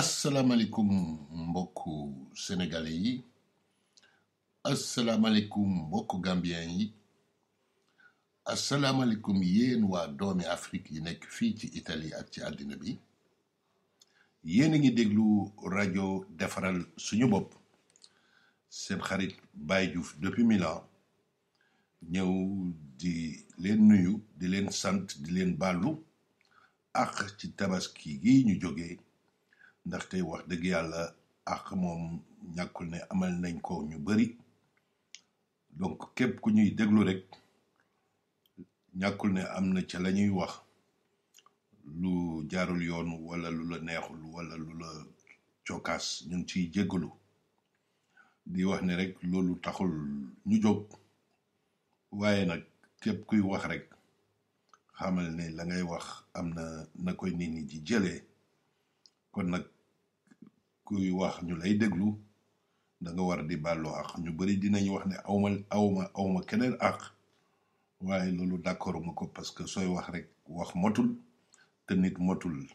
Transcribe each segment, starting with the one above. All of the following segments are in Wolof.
asalaamaaleykum mbokku sénégalais yi asalaamaaleykum mbokku gambien yi asalaamaaleykum yéen waa doomi Afrique yi nekk fii ci Italie ak ci àddina bi yéen a ngi déglu rajo defaral suñu bopp seen xarit Baye Diouf depuis Milan ñëw di leen nuyu di leen sant di leen baalu ak ci tabaski gi ñu jógee ndaxte wax dëgg yàlla ak moom ñàkkul ne amal nañ ko ñu bari donc képp ku ñuy déglu rek ñàkkul ne am na ca la ñuy wax lu jaarul yoon wala lu la neexul wala lu la cokaas ñu ngi ciy jéggalu di wax ne rek loolu taxul ñu jóg waaye nag képp kuy wax rek xamal ne la ngay wax am na koy nit ñi di jëlee kon nag kuy wax ñu lay déglu da nga war di bàllu ak ñu bari dinañ wax ne awma keneen ak waaye loolu d'accord ma ko parce que sooy wax rek wax motul te nit motul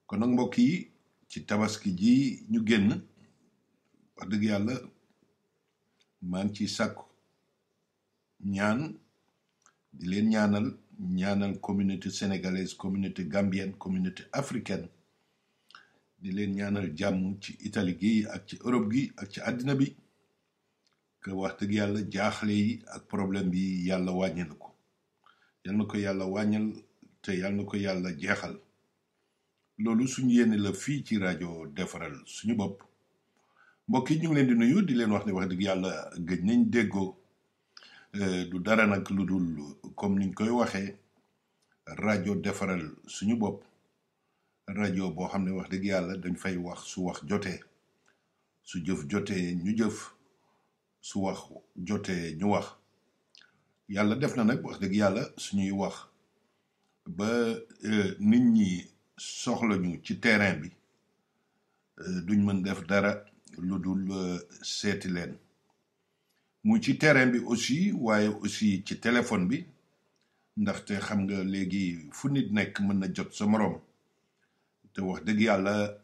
kon nag mbokk yi ci tabaski ji ñu génn wax dëgg yàlla maa ngi ci sàkku ñaan di leen ñaanal communauté sénégalaise communauté gambienne communauté africaine di leen ñaanal jàmm ci Italie gi ak ci Europe gi ak ci àddina bi que wax dëgg yàlla jaaxle yi ak problème bi yàlla wàññil ko yal na ko yàlla wàññal te yal na ko yàlla jeexal loolu suñu yéene la fii ci rajo defaral suñu bopp mbokk yi ñu ngi leen di nuyu di leen wax ne wax dëgg yàlla gëj nañ déggoo du dara nag lu dul comme niñ koy waxee rajo defaral suñu bopp rajo boo xam ne wax dëgg yàlla dañ fay wax su wax jotee su jëf jotee ñu jëf su wax jotee ñu wax yàlla def na nag wax dëgg yàlla suñuy wax ba nit ñi soxla ñu ci terrain bi duñ mën def dara lu dul seeti leen mu ci terrain bi aussi waaye aussi ci téléphone bi ndaxte xam nga léegi fu nit nekk mën na jot sa moroom te wax dëgg yàlla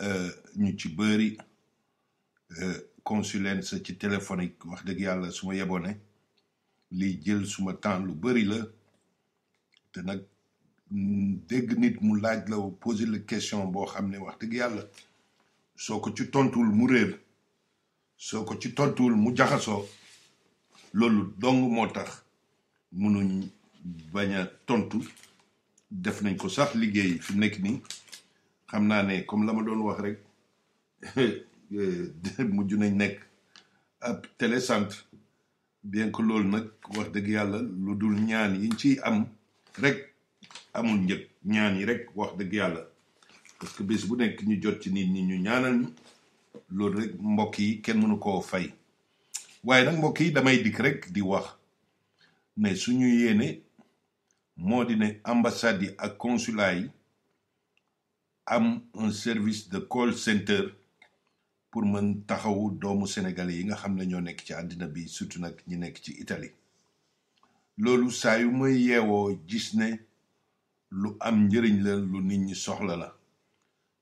ñu ci bëri consulence sa ci téléphonique wax dëgg yàlla su ma yebone liy jël suma temps lu bëri la te nag dégg nit mu laaj la poser la question boo xam ne wax dëgg yàlla soo ko ci tontuwul mu réer soo ko ci tontuwul mu jaxasoo loolu dong moo tax mënuñ bañ a tontu def nañ ko sax liggéey fi mu nekk nii xam naa ne comme la ma doon wax rek mujj nañ nekk ab télécentre bien que loolu nag wax dëgg yàlla lu dul ñaan yiñ ciy am rek amul njëg ñaan yi rek wax dëgg yàlla parce que bés bu nekk ñu jot ci nit ñi ñu ñaanal ñu loolu rek mbokk yi kenn mënu koo fay waaye nag mbokk yi damay dikk rek di wax ne suñu yéene moo di ne ambassade yi ak consulat yi am un service de call center pour mën taxawu doomu sénégalais yi nga xam ne ñoo nekk ci àddina bi surtout nag ñi nekk ci Italie loolu saa yu may yeewoo gis ne lu am njëriñ la lu nit ñi soxla la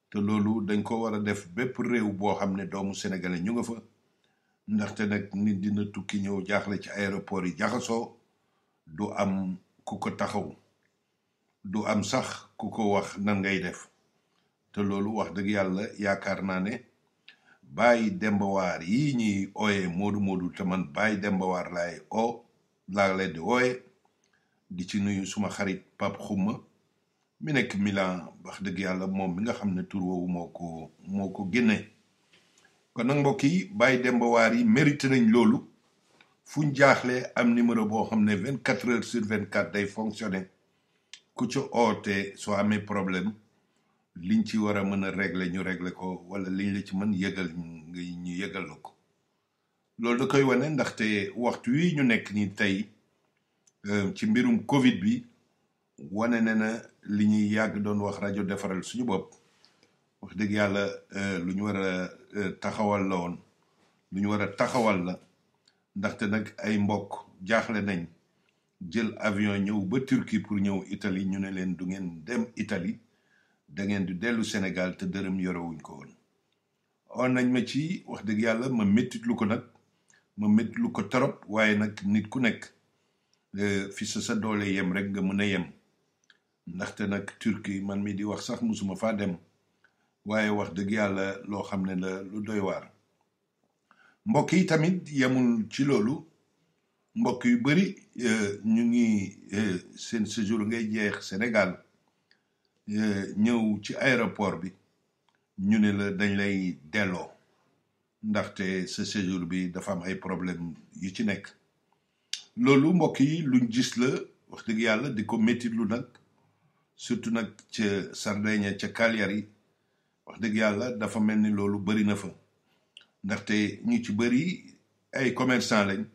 te loolu dañ ko war a def bépp réew boo xam ne doomu sénégalais ñu nga fa ndaxte nag nit dina tukki ñëw jaaxle ci aéroport yi jaxasoo du am ku ko taxaw du am sax ku ko wax nan ngay def te loolu wax dëgg yàlla yaakaar naa ne Baye Demba Waar yi ñuy ooye moodu te man Baye Demba Waar laa leen di ooye di ci nuyu suma xarit Pape Xuma mi nekk Milan wax dëgg yàlla moom mi nga xam ne tur woowu moo ko génne kon nag mbokk yi Baye Demba Waar yi mérité nañ loolu fuñ jaaxlee am numéro boo xam ne 24 heures sur 24 day fonctionner ku ci oote soo amee problème liñ ci war a mën a régler ñu régler ko wala liñ la ci mën yëgal ñu yëgal la ko loolu da koy wane ndaxte waxtu wi ñu nekk ni tey ci mbirum Covid bi wane na li ñuy yàgg doon wax rajo defaral suñu bopp wax dëgg yàlla lu ñu war a taxawal la woon lu ñu war a taxawal la ndaxte nag ay mbokk jaaxle nañ jël avion ñëw ba Turquie pour ñëw Italie ñu ne leen du ngeen dem Italie da ngeen di dellu Sénégal te dërëm yorewuñ ko woon on nañ ma ci wax dëgg yàlla ma méttitlu ko nag ma méttitlu ko trop waaye nag nit ku nekk fi sa doole yem rek nga mën a yem ndaxte nag Turquie man mi di wax sax musuma faa dem waaye wax dëgg yàlla loo xam ne la lu doy waar mbokk yi tamit yemul ci loolu mbokk yu bëri ñu ngi seen séjour ngay jeex Sénégal ñëw ci aéroport bi ñu ne la dañ lay delloo ndaxte sa séjour bi dafa am ay problème yu ci nekk loolu mbokk yi luñ gis la wax dëgg yàlla di ko méttitlu nag surtout nag ca Sardaigne ca Cagliari wax dëgg yàlla dafa mel ni loolu bëri na fa ndaxte ñu ci bëri ay commerçant lañ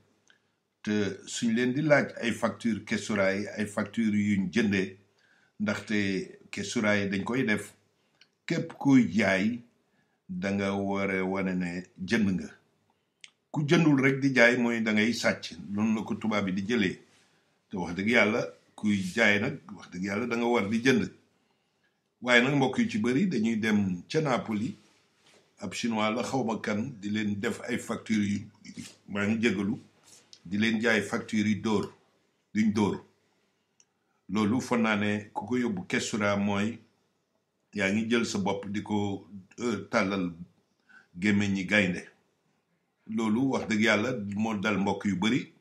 te suñ leen di laaj ay facture questura yi ay facture yuñ jëndee ndaxte questura yi dañ koy def képp kuy jaay da nga war a wane ne jënd nga ku jëndul rek di jaay mooy da ngay sàcc loolu la ko tubaab bi di jëlee te wax dëgg yàlla kuy jaay nag wax dëgg yàlla da nga war di jënd waaye nag mbokk yu ci bëri dañuy dem ca Napoli ab chinois la xawma kan di leen def ay facture yu maa ngi jégalu di leen jaay facture yi duñ dóor loolu foog naa ne ku ko yóbbu questura mooy yaa ngi jël sa bopp di ko tàllal gémmiñ ñi gaynde loolu wax dëgg yàlla moo dal mbokk yu bëri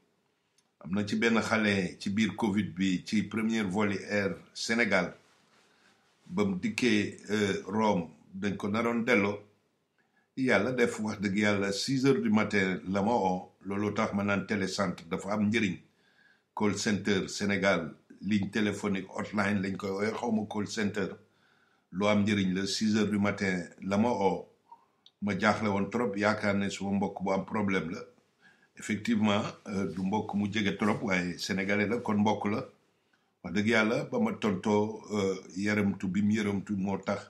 am na ci benn xale ci biir Covid bi ci premier vol Air Sénégal ba mu dikkee Rome dañ ko naroon delloo yàlla def wax dëgg yàlla 6 heures du matin la ma oo loolu tax ma naan télécentre dafa am njëriñ call center Sénégal ligne téléphonique hotline lañ koy woowee xaw ma call center lu am njëriñ la 6 heures du matin la ma oo ma jaaxle woon trop yaakaar ne suma mbokk bu am problème la effectivement du mbokk mu jege trop waaye sénégalais la kon mbokk la wax dëgg yàlla ba ma tontoo yërëmtu bi mu yërëmtu moo tax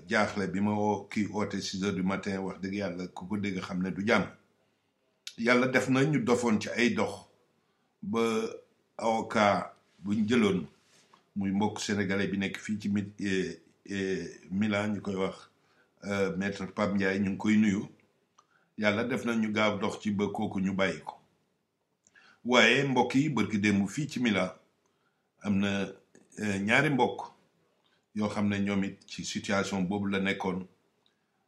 jaaxle bi ma kii oote 6 heures du matin wax dëgg yàlla ku ko dégg xam ne du jàmm yàlla def na ñu dofoon ci ay dox ba avocat buñ jëloon muy mbokk sénégalais bi nekk fii ci Milan ñu koy wax maître Pape Ndiaye ñu ngi koy nuyu yàlla def na ñu gaaw dox ci ba kooku ñu bàyyi ko waaye mbokk yi bërki démb fii ci Milan am na ñaari mbokk yoo xam ne ñoom it ci situation boobu la nekkoon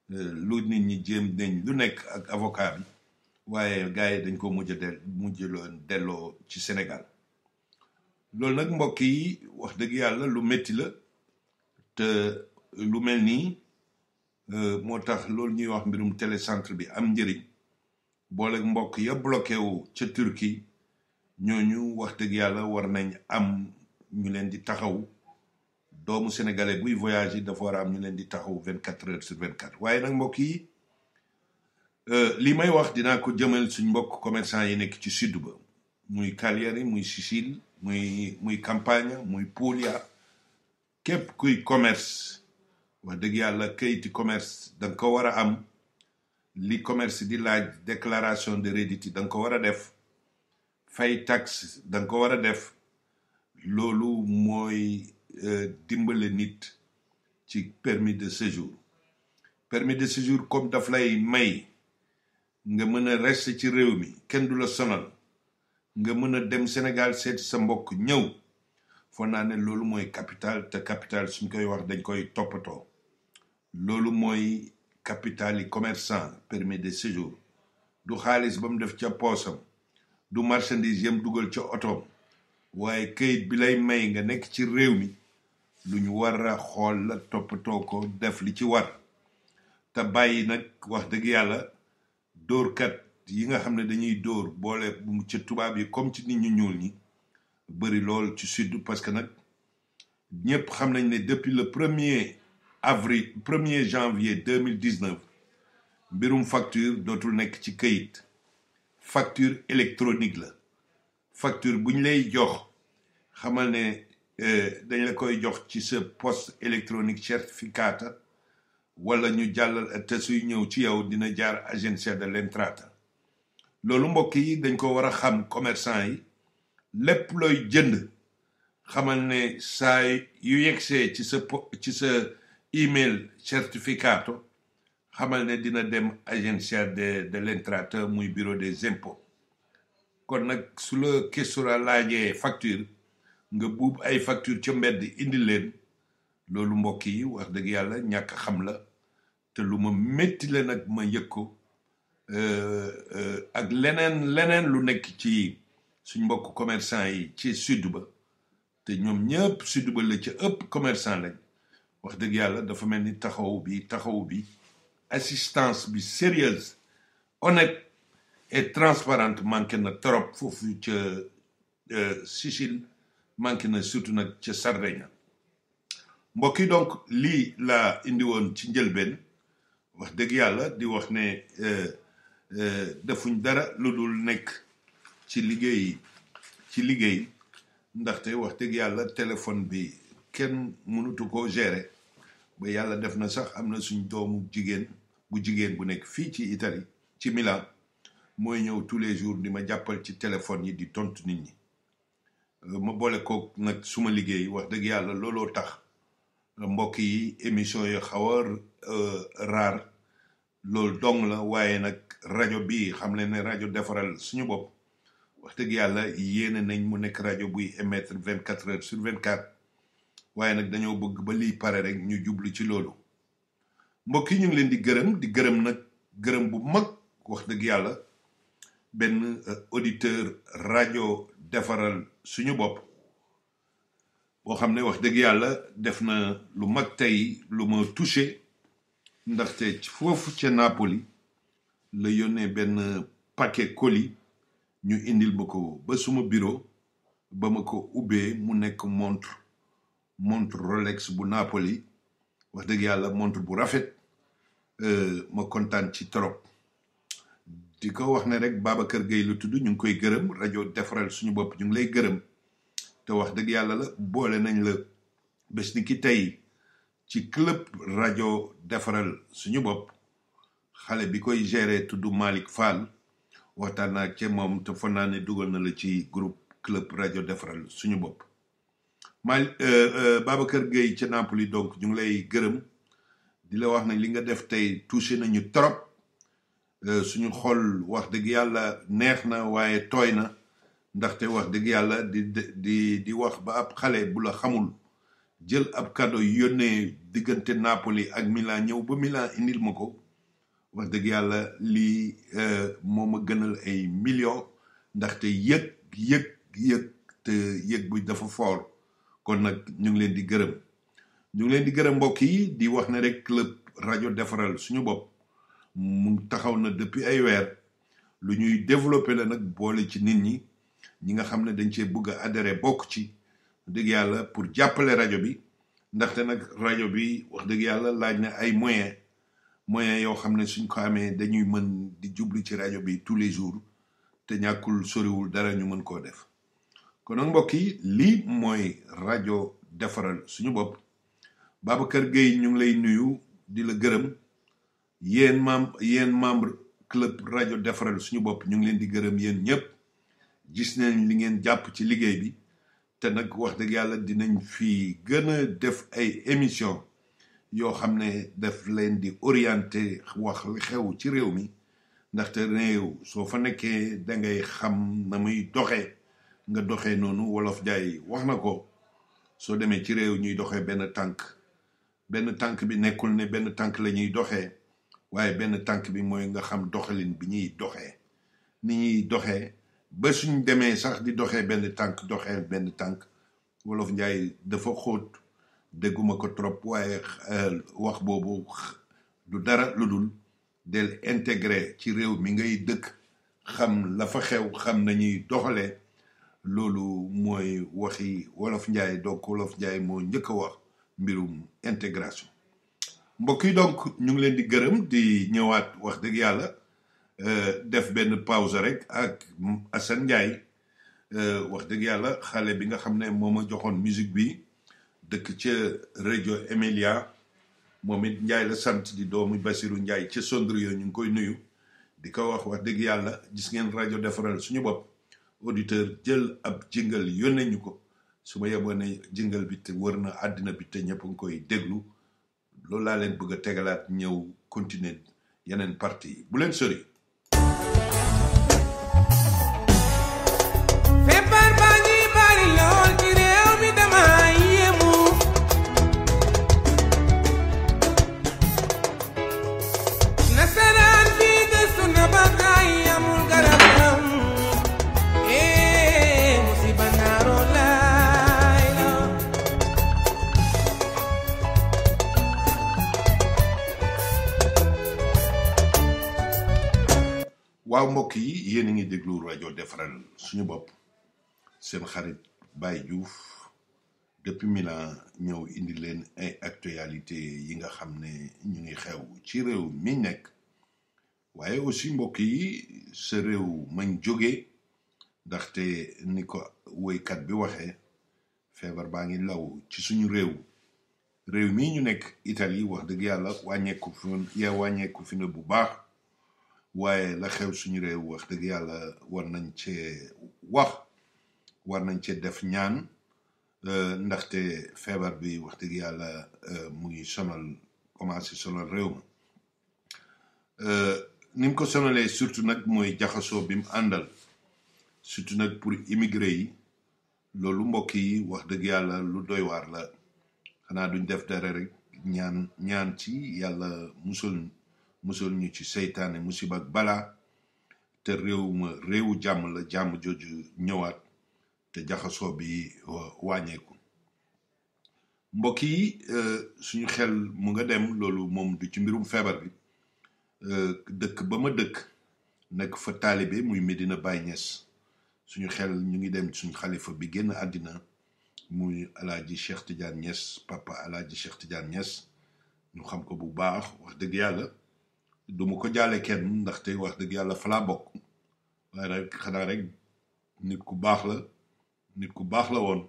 lu nit ñi jéem nañ lu nekk ak avocat bi waaye gars yi dañ ko mujj delloo ci Sénégal loolu nag mbokk yi wax dëgg yàlla lu métti la te lu mel nii moo tax loolu ñuy wax mbirum télécentre bi am njëriñ boole mbokk ya bloqué wu ca Turquie ñooñu wax dëgg yàlla war nañ am ñu leen di taxaw doomu sénégalais buy voyage yi dafa war a am ñu leen di taxaw 24 heures sur 24 waaye nag mbokk yi li may wax dinaa ko jëmal suñ mbokk commerçant yi nekk ci sud ba muy Cagliari muy Sicile muy Campania muy Puglia képp kuy commerce wax dëgg yàlla kayiti commerce da nga ko war a am li commerce di laaj déclaration de redditi da nga ko war a def fay taxe da nga ko war a def loolu mooy dimbale nit ci permis de séjour comme daf lay may nga mën a rester ci réew mi kenn du la sonal nga mën a dem Sénégal seeti sa mbokk ñëw foo naa ne loolu mooy capital te capital suñ koy wax dañ koy toppatoo loolu mooy capital yi commerçant permis de séjour du xaalis ba mu def ca poosam du marchandise yam dugal ca otoom waaye kayit bi lay may nga nekk ci réew mi lu ñu war a xool la toppatoo ko def li ci war te bàyyi nag wax dëgg yàlla dóorkat yi nga xam ne dañuy dóor boole ca tubaab yi comme ci nit ñu ñuul ñi bëri lool ci sud parce que nag ñëpp xam nañ ne depuis le 1er janvier 2019 mbirum facture dootul nekk ci kayit facture électronique la facture bu ñu lay jox xamal ne dañ la koy jox ci sa poste électronique certificata wala ñu jàllal te suy ñëw ci yow dina jaar agenzia dell'entrata loolu mbokk yi dañ ko war a xam commerçant yi lépp looy jënd xamal ne saa yu yegsee ci sa email certificato xamal ne dina dem agència de l'intracteur muy bureau des impôts kon nag su la questura laajee facture nga buub ay facture ca mbedd indi leen loolu mbokk yi wax dëgg yàlla ñàkk xam la te lu ma métti la nag ma yëg ko ak leneen lu nekk ci suñ mbokk commerçant yi ci sud ba te ñoom ñëpp sud ba la ca ëpp commerçant lañ wax dëgg yàlla dafa mel ni taxaw bi assistance bi sérieuse honnête et transparente manqué na trop foofu ca Sicile manqué na surtout nag ca Sardaigne mbokk yi donc lii laa indi woon ci njëlbeen wax dëgg yàlla di wax ne defuñ dara lu dul nekk ci liggéey ndaxte wax dëgg yàlla téléphone bi kenn mënutu koo gérer ba yàlla def na sax am na suñ doomu jigéen bu nekk fii ci Italie ci Milan mooy ñëw tous les jours di ma jàppal ci téléphone yi di tontu nit ñi ma boole ko nag suma liggéey wax dëgg yàlla looloo tax mbokk yi émission yi xaw a raar loolu dong la waaye nag rajo bi xam leen ne rajo defaral suñu bopp wax dëgg yàlla yéene nañ mu nekk rajo buy émettre 24 heures sur 24 waaye nag dañoo bëgg ba lii pare rek ñu jublu ci loolu mbokk yi ñu ngi leen di gërëm nag gërëm bu mag wax dëgg yàlla benn auditeur rajo defaral suñu bopp boo xam ne wax dëgg yàlla def na lu mag tey lu ma touché ndaxte foofu ca Napoli la yónnee benn paquet colis ñu indil ma ko ba suma bureau ba ma ko ubbee mu nekk montre Rolex bu Napoli wax dëgg yàlla montre bu rafet ma kontaan ci trop di ko wax ne rek Babacar Gueye la tudd ñu ngi koy gërëm rajo defaral suñu bopp ñu ngi lay gërëm te wax dëgg yàlla la boole nañ la bés ni ki tey ci club rajo defaral suñu bopp xale bi koy gérer tudd Malick Fall waxtaan naa ci moom te foog naa ne dugal na la ci groupe club rajo defaral suñu bopp Babacar Gueye ca Napoli donc ñu ngi lay gërëm di la wax ne li nga def tey touché nañu trop suñu xol wax dëgg yàlla neex na waaye tooy na ndaxte wax dëgg yàlla di wax ba ab xale bu la xamul jël ab cadeau yónnee diggante Napoli ak Milan ñëw ba Milan indil ma ko wax dëgg yàlla lii moo ma gënal ay millions ndaxte yëg bu dafa fort kon nag ñu ngi leen di gërëm mbokk yi di wax ne rek club rajo defaral suñu bopp mu taxaw na depuis ay weer lu ñuy développé la nag boole ci nit ñi nga xam ne dañ cee bëgg a adhéré bokk ci dëgg yàlla pour jàppale rajo bi ndaxte nag rajo bi wax dëgg yàlla laaj na ay moyens yoo xam ne suñ ko amee dañuy mën di jublu ci rajo bi tous les jours te ñàkkul soriwul dara ñu mën koo def kon nag mbokk yi lii mooy rajo defaral suñu bopp Babacar Gueye ñu ngi lay nuyu di la gërëm yéen membre club rajo defaral suñu bopp ñu ngi leen di gërëm yéen ñëpp gis nañ li ngeen jàpp ci liggéey bi te nag wax dëgg yàlla dinañ fi gën a def ay émission yoo xam ne daf leen di orienté wax li xew ci réew mi ndaxte réew soo fa nekkee da ngay xam na muy doxee nga doxee noonu wolof jaay wax na ko soo demee ci réew ñuy doxee benn tànk bi nekkul ne benn tànk la ñuy doxee waaye benn tànk bi mooy nga xam doxalin bi ñuy doxee ni ñuy doxee ba suñ demee sax di doxee benn tànk wolof njaay dafa xóot dégguma ko trop waaye wax boobu du dara lu dul del intégré ci réew mi ngay dëkk xam la fa xew xam nañuy doxalee loolu mooy waxi wolof njaay donc wolof njaay moo njëkk a wax mbirum intégration mbokk yi donc ñu ngi leen di gërëm di ñëwaat wax dëgg yàlla def benn pause rek ak Assane Ndiaye wax dëgg yàlla xale bi nga xam ne moo ma joxoon musique bi dëkk ca rajo Emilia moom it Ndiaye la sant di doomu Basiru Ndiaye ca Sondrio ñu ngi koy nuyu di ko wax dëgg yàlla gis ngeen rajo defaral suñu bopp auditeur jël ab jingle yónnee ñu ko su ma yeboo ne jingle bi te wër na àddina bi te ñëpp a ngi koy déglu loolu laa leen bëgg a tegalaat ñëw continuer yeneen parti yi bu leen sori. feebar baa ngi bari lool ci réew mi dama yéemu nasaraan bi gëstu na ba tey amul garabam musiba naaroo laay la waaw mbokk yi yéen a ngi déglu rajo defaral suñu bopp seen xarit Baye Diouf depuis Milan ñëw indi leen ay actualité yi nga xam ne ñu ngi xew ci réew mi nekk waaye aussi mbokk yi sa réew mañ jóge ndaxte ni ko woykat bi waxee feebar baa ngi law ci suñu réew mii ñu nekk Italie wax dëgg yàlla wàññeeku fi na bu baax waaye la xew suñu réew wax dëgg yàlla war nañ cee wax war nañ cee def ñaan ndaxte feebar bi wax dëgg yàlla mu ngi commencé sonal réew ma ni mu ko sonalee surtout nag mooy jaxasoo bi mu àndal surtout nag pour immigré yi loolu mbokk yi wax dëgg yàlla lu doy waar la xanaa duñ def dara rek ñaan ci yàlla musul ñu ci seytaane musiba ak balaa te réewu jàmm la jàmm jooju ñëwaat te jaxasoo bi wàññeeku mbokk yi suñu xel mu nga dem loolu moom du ci mbirum feebar bi dëkk ba ma dëkk nekk fa taalibe muy Medina Baye Niass suñu xel ñu ngi dem suñu xalifa bi génn àddina muy alaaji Cheikh Tidiane Niass papa alaaji Cheikh Tidiane Niass ñu xam ko bu baax wax dëgg yàlla duma ko jaale kenn ndaxte wax dëgg yàlla fa laa bokk waaye rek xanaa rek nit ku baax la woon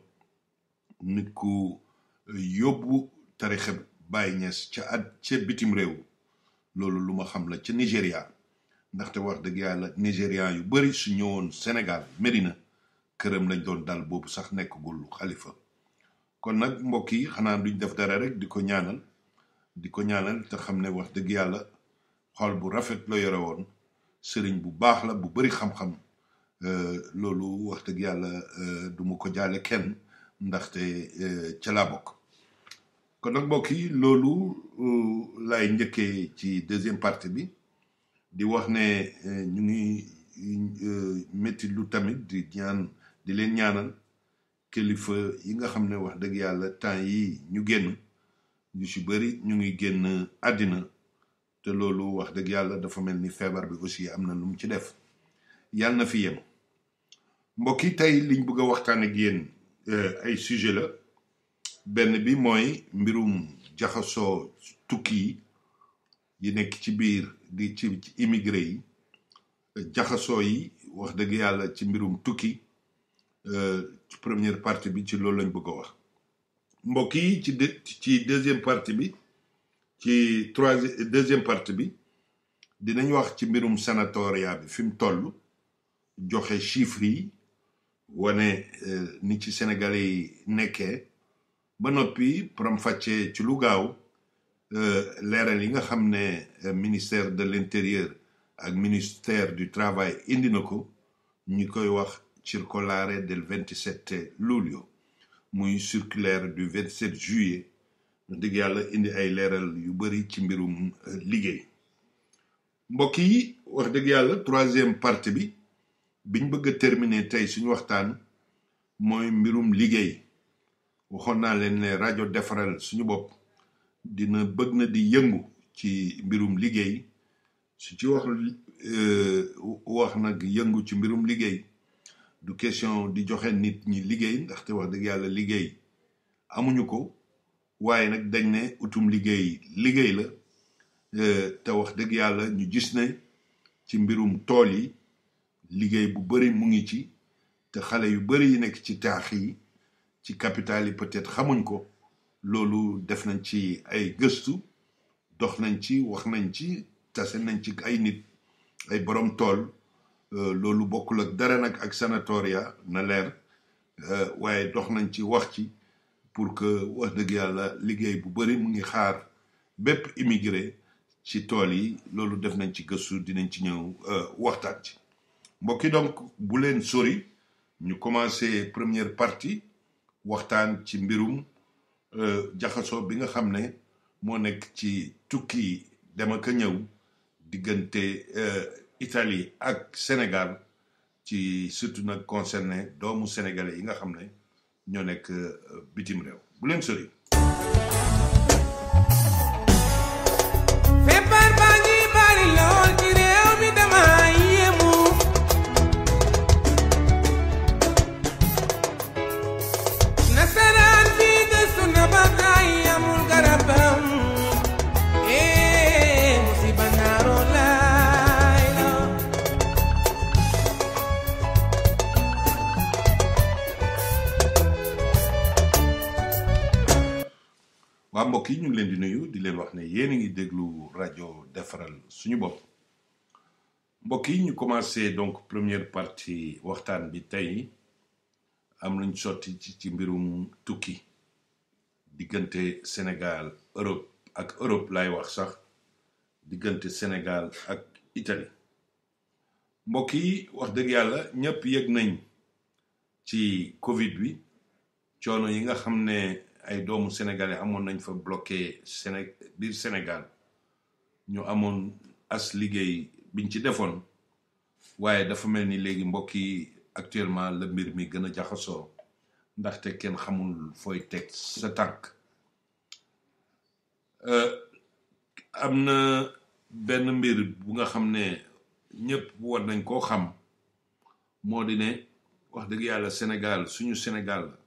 nit ku yóbbu tarixa Baye Niass ca bitim réew loolu lu ma xam la ca Nigéria ndaxte wax dëgg yàlla Nigérian yu bari su ñëwoon Sénégal Medina këram lañ doon dal boobu sax nekkagul xalifa kon nag mbokk yi xanaa duñ def dara rek di ko ñaanal te xam ne wax dëgg yàlla xol bu rafet la yore woon sëriñ bu baax la bu bari xam-xam loolu wax dëgg yàlla du ma ko jaale kenn ndaxte ca laa bokk kon nag mbokk yi loolu lay njëkkee ci deuxième partie bi di wax ne ñu ngi métti lu tamit di leen ñaanal kilifa yi nga xam ne wax dëgg yàlla temps yi ñu génn ñu ci bari ñu ngi génn àddina te loolu wax dëgg yàlla dafa mel ni feebar bi aussi am na lu mu ci def yàlla na fi yem mbokk yi tey liñ bëgg a waxtaan ak yéen ay sujet la benn bi mooy mbirum jaxasoo tukki yi nekk ci biir ci immigré yi jaxasoo yi wax dëgg yàlla ci mbirum tukki ci première partie bi ci loolu lañ bëgg a wax mbokk yi ci deuxième partie bi deuxième partie bi dinañ wax ci mbirum sanatoria bi fi mu toll joxe chiffres yi wane ni ci Sénégalais yi nekkee ba noppi faram-fàccee ci lu gaaw leeral yi nga xam ne ministère de l'intérieur ak ministère du travail indi na ko ñu koy wax circolare del 27 luglio muy circulaire du 27 juillet dëgg yàlla indi ay leeral yu bari ci mbirum liggéey mbokk yi wax dëgg yàlla troisième partie bi biñ bëgg a terminer tey suñu waxtaan mooy mbirum liggéey waxoon naa leen ne rajo defaral suñu bopp dina bëgg na di yëngu ci mbirum liggéey su ci wax nag yëngu ci mbirum liggéey du question di joxe nit ñi liggéey ndaxte wax dëgg yàlla liggéey amuñu ko waaye nag dañ ne utum liggéey la te wax dëgg yàlla ñu gis ne ci mbirum tool yi liggéey bu bari mu ngi ci te xale yu bari yi nekk ci taax yi ci capital yi peut-être xamuñ ko loolu def nañ ci ay gëstu dox nañ ci wax nañ ci tase nañ ci ay nit ay borom tool loolu bokkul ak dara nag ak sanatoria na leer waaye dox nañ ci wax ci pour que wax dëgg yàlla liggéey bu bari mu ngi xaar bépp immigré ci tool yi loolu def nañ ci gëstu dinañ ci ñëw waxtaan ci mbokk yi donc bu leen sori ñu commencé première partie waxtaan ci mbirum jaxasoo bi nga xam ne moo nekk ci tukki dem ak a ñëw diggante Italie ak Sénégal ci surtout nag concerné doomu sénégalais yi nga xam ne ñoo nekk bitim réew bu leen sori. feebar baa ngi bari lool ci réew mi dama yéemu nasaraan bi gëstu na ba tey amul garabam musiba naaroo laay la waa mbokk yi ñu ngi leen di nuyu di leen wax ne yéen a ngi déglu rajo defaral suñu bopp mbokk yi ñu commencé donc première partie waxtaan bi tey am luñ sotti ci mbirum tukki diggante Sénégal Europe ak Europe lay wax sax diggante Sénégal ak Italie mbokk yi wax dëgg yàlla ñëpp yëg nañ ci Covid bi coono yi nga xam ne ay doomu sénégalais amoon nañ fa bloqué biir Sénégal ñu amoon as liggéey biñ ci defoon waaye dafa mel ni léegi mbokk yi actuellement la mbir mi gën a jaxasoo ndaxte kenn xamul fooy teg sa tànk am na benn mbir bu nga xam ne ñëpp war nañ koo xam moo di ne wax dëgg yàlla Sénégal suñu Sénégal la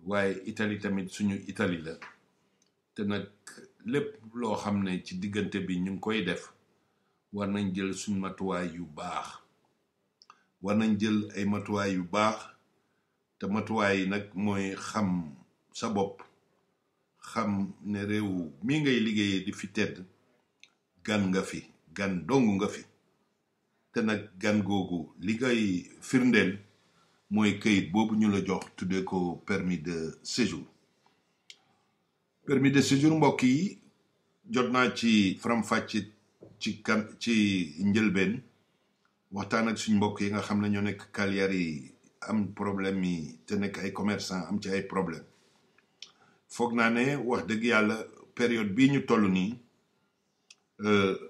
waaye Italie tamit suñu Italie la te nag lépp loo xam ne ci diggante bi ñu ngi koy def war nañ jël suñu matuwaay yu baax war nañ jël ay matuwaay yu baax te matuwaay yi nag mooy xam sa bopp xam ne réew mi ngay liggéeyee di fi tedd gan nga fi gan dong nga fi te nag gan googu li ngay firndeel mooy këyit boobu ñu la jox tuddee ko permis de séjour permis de séjour mbokk yi jot naa ci faram-fàcce ci njëlbeen waxtaan ak suñ mbokk yi nga xam ne ñoo nekk Cagliari yi am problème yi te nekk ay commerçant am ci ay problème foog naa ne wax dëgg yàlla période bii ñu toll nii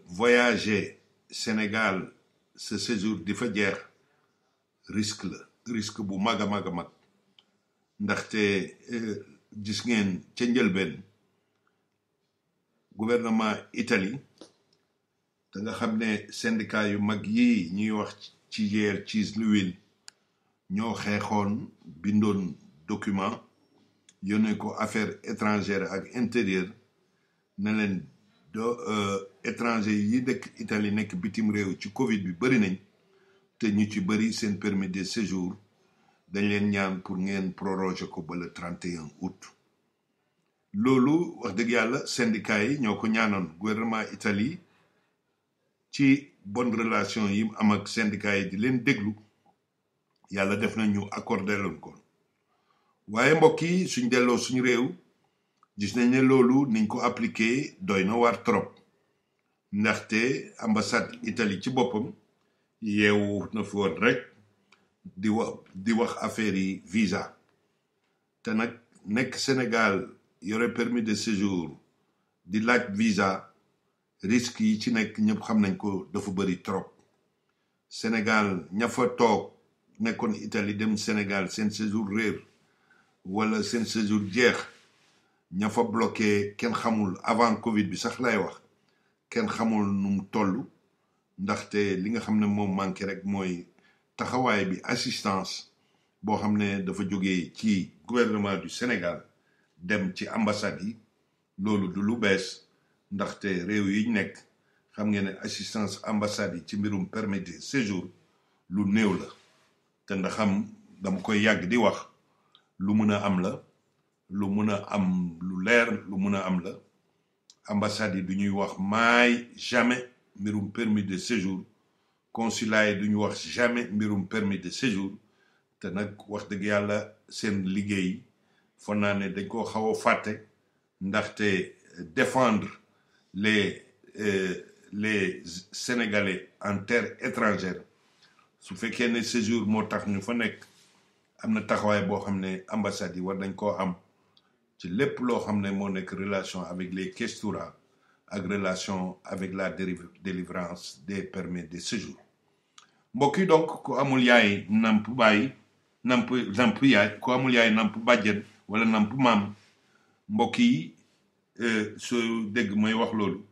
voyager Sénégal ce séjour di fa jeex risque bu mag a mag a mag ndaxte gis ngeen ca njëlbeen gouvernement Italie te nga xam ne syndicat yu mag yi ñuy wax ci CISL ñoo xeexoon bindoon document yónnee ko affaires étrangères ak intérieur ne leen étranger yi nekk Italie nekk bitim réew ci Covid bi bëri nañ te ñu ci bëri seen permis de séjour dañ leen ñaan pour ngeen proroger ko ba le 31 août loolu wax dëgg yàlla syndicat yi ñoo ko ñaanoon gouvernement Italie ci bonne relation yi am ak syndicat yi di leen déglu yàlla def na ñu accordé leen ko waaye mbokk yi suñ delloo suñu réew gis nañ ne loolu niñ ko appliqué doy na waar trop ndaxte ambassade Italie ci boppam yeewu na fi woon rek di wax affaire yi visa te nag nekk Sénégal yore permis de séjour di laaj visa risque yi ci nekk ñëpp xam nañ ko dafa bëri trop Sénégal ña fa toog nekkoon Italie dem Sénégal seen séjour réer wala seen séjour jeex ña fa bloqué kenn xamul avant Covid bi sax lay wax kenn xamul nu mu toll ndaxte li nga xam ne moom manqué rek mooy taxawaay bi assistance boo xam ne dafa jógee ci gouvernement du Sénégal dem ci ambassade yi loolu du lu bees ndaxte réew yi ñu nekk xam ngeen ne assistance ambassade yi ci mbirum permis de séjour lu néew la te ndax xam dama koy yàgg di wax lu mën a am la lu mën a am lu leer lu mën a am la ambassade yi du ñuy wax maay jamais mbirum permis de séjour consulat yi du ñu wax jamais mbirum permis de séjour te nag wax dëgg yàlla seen liggéey foog naa ne dañ koo xaw a fàtte ndaxte défendre les Sénégalais en terre étrangère su fekkee ne séjour moo tax ñu fa nekk am na taxawaay boo xam ne ambassade yi war nañ koo am ci lépp loo xam ne moo nekk relation avec les questura ak relation avec la délivrance des permis de séjour mbokk yi donc ku amul yaay namp bàyyi namp yaay ku amul yaay namp bàjjen wala namp maam mbokk yi soo dégg mooy wax loolu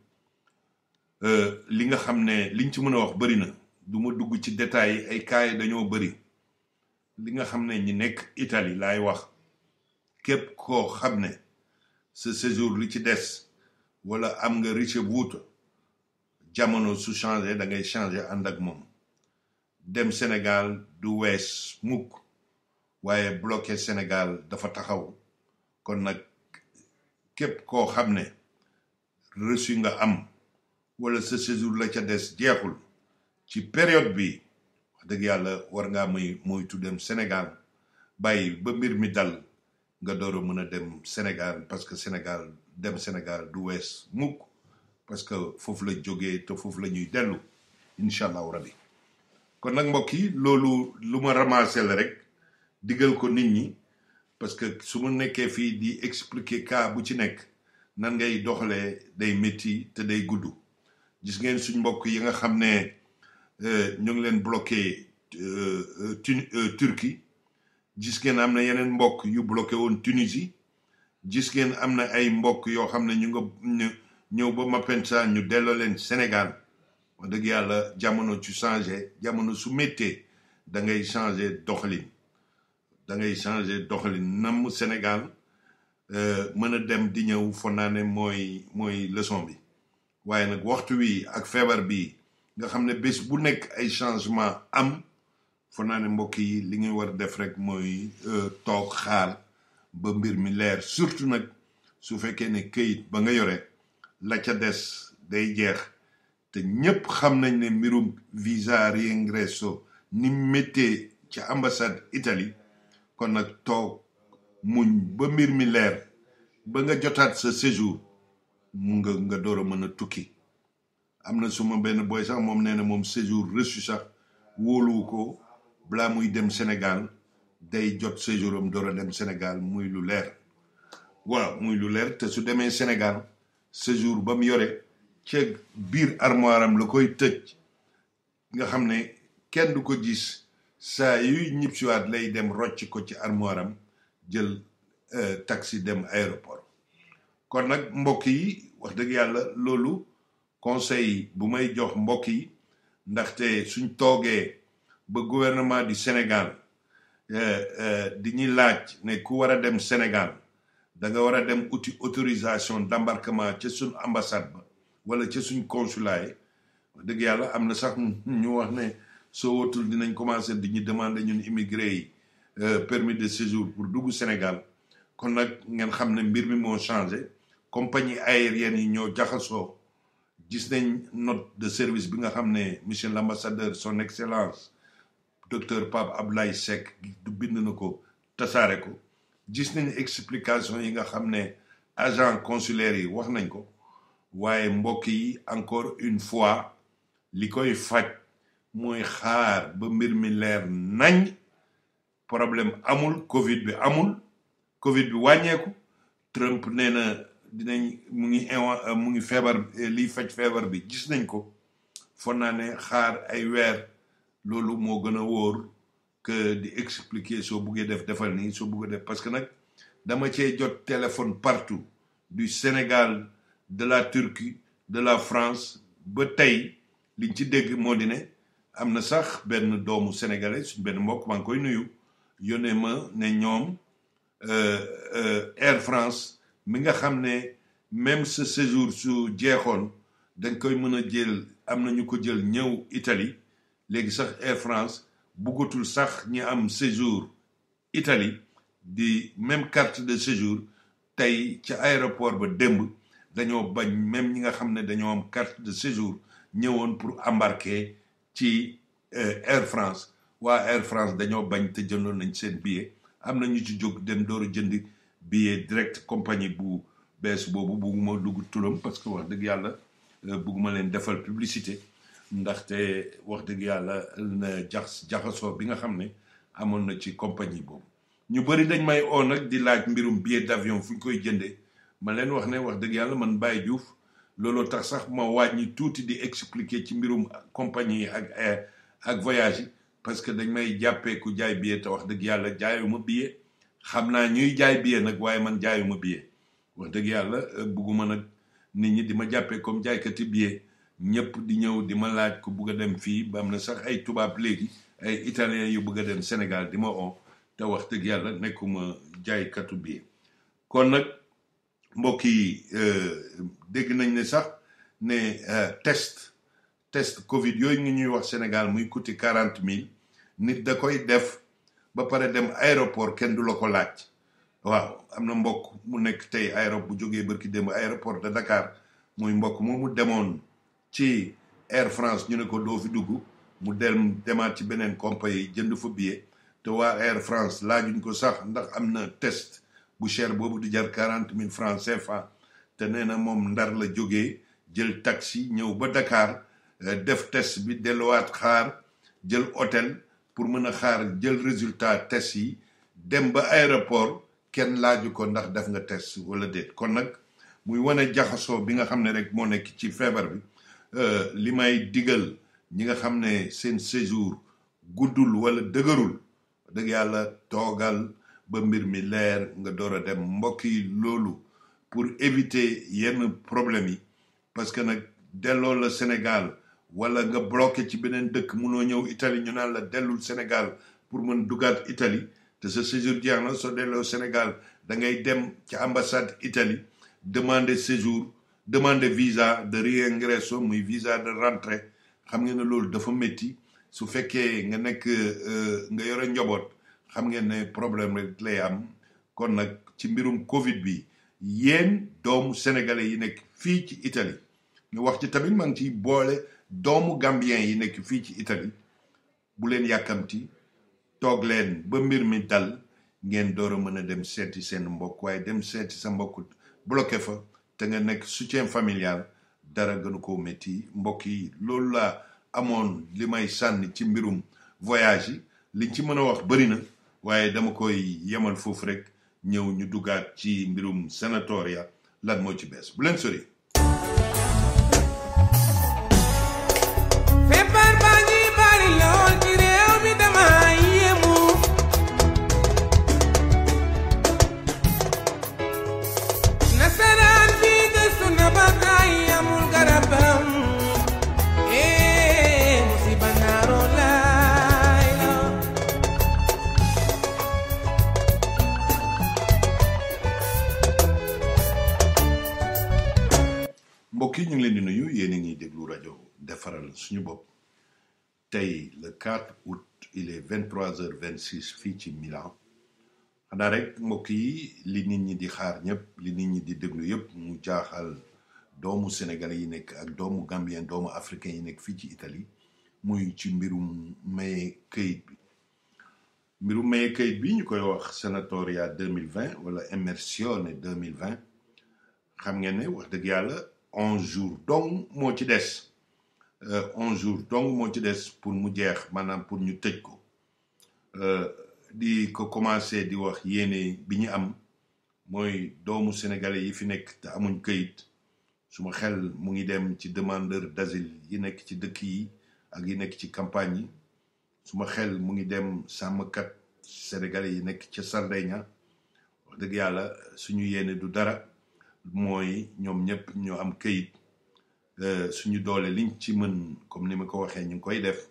li nga xam ne liñ ci mën a wax bëri na du ma dugg ci détails yi ay cas yi dañoo bëri li nga xam ne ñi nekk Italie laay wax képp koo xam ne sa séjour li ci des wala am nga ricevuto jamono su changé da ngay changé ànd ak moom dem Sénégal du wees mukk waaye bloqué Sénégal dafa taxaw kon nag képp koo xam ne reçu nga am wala sa séjour la ca des jeexul ci période bi wax dëgg yàlla war ngaa moytu dem Sénégal bàyyi ba mbir mi dal nga door a mën a dem Sénégal parce que dem Sénégal du wees mukk parce que foofu la jógee te foofu la ñuy dellu incha allahu rabi kon nag mbokk yi loolu lu ma ramassé la rek digal ko nit ñi parce que su ma nekkee fii di expliquer cas bu ci nekk nan ngay doxalee day métti te day gudd gis ngeen suñ mbokk yi nga xam ne ñu ngi leen bloqué Turquie gis ngeen am na yeneen mbokk yu bloqué woon Tunisie gis ngeen am na ay mbokk yoo xam ne ñu ñëw ba Malpensa ñu delloo leen Sénégal wax dëgg yàlla jamono ci changé jamono su méttee da ngay changé doxalin namm Sénégal mën a dem di ñëw foog naa ne mooy leçon bi waaye nag waxtu wi ak feebar bi nga xam ne bés bu nekk ay changement am foog naa ne mbokk yi li ngay war a def rek mooy toog xaar ba mbir mi leer surtout nag su fekkee ne këyit ba nga yore la ca des day jeex te ñépp xam nañ ne mbirum visa reingresso ni méttee ci ambassade Italie kon nag toog muñ ba mbir mi leer ba nga jotaat sa séjour mu nga door a mën a tukki am na suma benn boy sax moom nee na moom séjour reçu sax wóoluwu ko balaa muy dem Sénégal day jot séjour am door a dem Sénégal muy lu leer waaw muy lu leer te su demee Sénégal séjour ba mu yore ca biir armoire am la koy tëj nga xam ne kenn du ko gis saa yuy ñibbisiwaat lay dem rocc ko ci armoire am jël taxi dem aéroport kon nag mbokk yi wax dëgg yàlla loolu conseil bu may jox mbokk yi ndaxte suñ toogee ba gouvernement du Sénégal di ñuy laaj ne ku war a dem Sénégal da nga war a dem uti autorisation d'embarquement ca suñ ambassade ba wala ca suñ consulat yi wax dëgg yàlla am na sax ñu wax ne soo watul dinañ commencer di ñu demander ñun immigré yi permis de séjour pour dugg Sénégal kon nag ngeen xam ne mbir mi moo changé compagnie aérienne yi ñoo jaxasoo gis nañ note de service bi nga xam ne monsieur l'ambassadeur son excellence docteur Pape Abdoulaye Seck du bind na ko tasaare ko gis nañ explication yi nga xam ne agent consulaire yi wax nañ ko waaye mbokk yi encore une fois li koy faj mooy xaar ba mbir mi leer nañ problème amul Covid bi wàññeeku Trump nee na dinañ mu ngi feebar liy faj feebar bi gis nañ ko foog naa ne xaar ay weer loolu moo gën a wóor que di expliquer soo buggee defal nii soo buggee def parce que nag dama cee jot téléphone partout du Sénégal de la Turquie de la France ba tey liñ ci dégg moo di ne am na sax benn doomu sénégalais suñ benn mbokk maa ngi koy nuyu yónnee ma ne ñoom Air France mi nga xam ne même ce séjour su jeexoon dañ koy mën a jël am na ñu ko jël ñëw Italie léegi sax Air France buggatul sax ñi am séjour Italie di même carte de séjour tey ca aéroport ba démb dañoo bañ même ñi nga xam ne dañoo am carte de séjour ñëwoon pour embarquer ci Air France waa Air France dañoo bañ te jëndoon nañ seen billet am na ñu ci jóg dem door a jënd billet direct compagnie bu bees boobu bugguma dugg turam parce que wax dëgg yàlla bugguma leen defal publicité ndaxte wax dëgg yàlla na jaxasoo bi nga xam ne amoon na ci compagnie boobu. ñu bëri dañ may oo nag di laaj mbirum billet d'avion fu ñu koy jëndee ma leen wax ne wax dëgg yàlla man Baye Diouf looloo tax sax ma wàññi tuuti di expliquer ci mbirum compagnie ak voyage yi parce que dañ may jàppee ku jaay billet te wax dëgg yàlla jaayuma billet xam naa ñuy jaay billet nag waaye man jaayuma billet wax dëgg yàlla bugguma nag nit ñi di ma jàppee comme jaaykati billet ñëpp di ñëw di ma laaj ko bugg a dem fii ba am na sax ay tubaab léegi ay italien yu bëgg a dem Sénégal di ma oo te wax dëgg yàlla nekkuma jaaykatu billet. kon nag mbokk yi dégg nañ ne sax ne test Covid yooyu ngi ñuy wax Sénégal muy coûter 40,000 nit da koy def ba pare dem aéroport kenn du la ko laaj. waaw am na mbokk mu nekk tey bu jógee bërki démb aéroport de Dakar muy mbokk moomu demoon ci Air France ñu ne ko doo fi dugg mu demaat ci beneen compagnie jënd fa billet te waa Air France laajuñ ko sax ndax am na test bu cher boobu di jar 40,000 francs CFA te nee na moom Ndar la jógee jël taxi ñëw ba Dakar def test bi delluwaat xaar jël hôtel pour mën a xaar jël résultat test yi dem ba aéroport kenn laaju ko ndax def nga test wala déet. kon nag muy wane jaxasoo bi nga xam ne rek moo nekk ci feebar bi li may digal ñi nga xam ne seen séjour guddul wala dëgërul dëgg yàlla toogal ba mbir mi leer nga door a dem mbokk yi loolu pour éviter yenn problème yi parce que nag delloo la Sénégal wala nga bloqué ci beneen dëkk munoo ñëw Italie ñu naan la dellul Sénégal pour mën dugaat Italie te sa séjour jeex na soo delloo Sénégal da ngay dem ci ambassade Italie demander séjour demander visa de réingresso muy visa de rentrée xam ngeen ne loolu dafa métti su fekkee nga nekk nga yore njaboot xam ngeen ne problème rek lay am. kon nag ci mbirum Covid bi yéen doomu sénégalais yi nekk fii ci Italie ñu wax ci tamit maa ngi ciy boole doomu gambien yi nekk fii ci Italie bu leen yàkkamti toog leen ba mbir mi dal ngeen door a mën a dem seeti seen mbokk waaye dem seeti sa mbokk bloqué fa te nga nekk soutien familial dara gënu koo métti mbokk yi. loolu laa amoon li may sànni ci mbirum voyage yi liñ ci mën a wax bëri na waaye dama koy yemal foofu rek ñëw ñu dugaat ci mbirum sanatoria lan moo ci bees bu leen sori. feebar baa ngi bari lool ci réew mi dama yéemu nasaraan bi gëstu na ba tey amul garabam musiba naaroo laay la mbokk yi ñu ngi leen di nuyu yéen a ngi déglu rajo defaral suñu bopp tey le 4 août il est 23h26 fii ci Milan xanaa rek mbokk yi li nit ñi di xaar ñëpp li nit ñi di déglu yëpp mu jaaxal doomu sénégalais yi nekk ak doomu gambien doomu africain yi nekk fii ci Italie muy ci mbirum maye këyit bi. mbirum maye këyit bi ñu koy wax sanatoria 2020 wala immersione 2020 xam ngeen ne wax dëgg yàlla 11 jours donc moo ci des 11 jours donc moo ci des pour mu jeex maanaam pour ñu tëj ko di ko commencé di wax yéene bi ñu am mooy doomu sénégalais yi fi nekk te amuñ këyit suma xel mu ngi dem ci demandeur d'asile yi nekk ci dëkk yi ak yi nekk ci campagne yi suma xel mu ngi dem sàmmkat sénégalais yi nekk ca Sardaigne wax dëgg yàlla suñu yéene du dara mooy ñoom ñëpp ñoo am këyit suñu doole liñ ci mën comme ni ma ko waxee ñu ngi koy def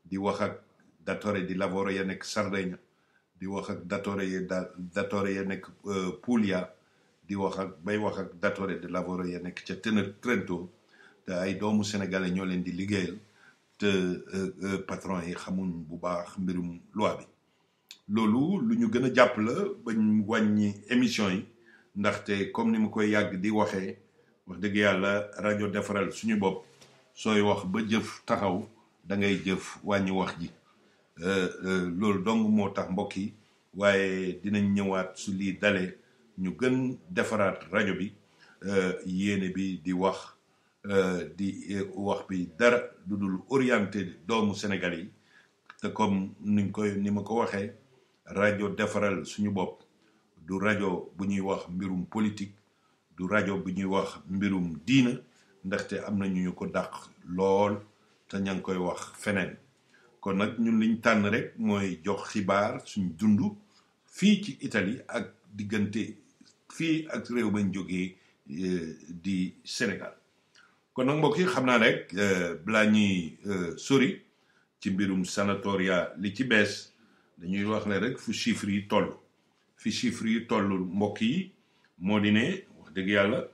di wax ak datore di lavoro ya nekk Sardaigne di wax ak datore ya nekk Puglia di wax ak datore di lavoro ya nekk ca Trento te ay doomu sénégalais ñoo leen di liggéeyal te patron yi xamuñ bu baax mbirum loi bi. loolu lu ñu gën a jàpp la bañ wàññi émission yi ndaxte comme ni ma koy yàgg di waxee wax dëgg yàlla rajo defaral suñu bopp sooy wax ba jëf taxaw da ngay jëf wàññi wax ji loolu dong moo tax mbokk yi waaye dinañ ñëwaat su lii dalee ñu gën defaraat rajo bi yéene bi di wax bi dara du dul orienté doomu Sénégal yi te comme ni ma ko waxee rajo defaral suñu bopp du rajo bu ñuy wax mbirum politique du rajo bu ñuy wax mbirum diina ndaxte am na ñu ko dàq lool te ña ngi koy wax feneen kon nag ñun liñ tànn rek mooy jox xibaar suñ dund fii ci Italie ak diggante fii ak réew mañ jógee di Sénégal kon nag mbokk yi xam naa rek balaa ñuy sori ci mbirum sanatoria li ci bees dañuy wax ne rek fu chiffres yi toll fi chiffres yi toll mbokk yi moo di ne wax dëgg yàlla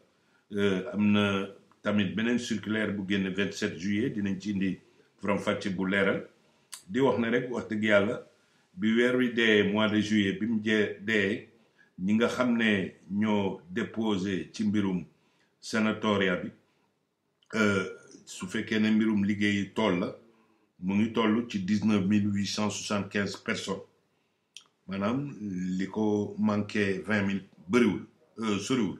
am na tamit beneen circulaire bu génn 27 juillet dinañ ci indi faram-fàcce bu leeral di wax ne rek wax dëgg yàlla bi weer wi dee mois de juillet bi mu dee ñi nga xam ne ñoo déposé ci mbirum sanatoria bi su fekkee ne mbirum liggéey tool la mu ngi toll ci 19 875 personnes maanaam li ko manqué 20 000 bëriwul soriwul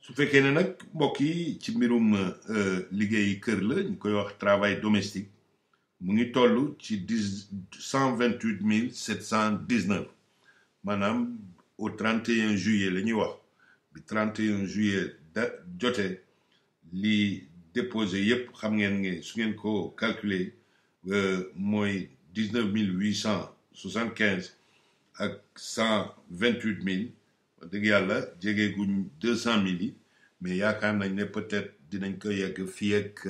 su fekkee ne nag mbokk yi ci mbirum liggéey kër la ñu koy wax travail domestique mu ngi toll ci 128 719 maanaam au 31 juillet la ñuy wax bi 31 juillet jotee li déposé yépp xam ngeen ne su ngeen ko calculer mooy 19 875 ak 128 000 wax dëgg yàlla jegeeguñ 200 000 yi mais yaakaar nañ ne peut-être dinañ ko yegg fii ak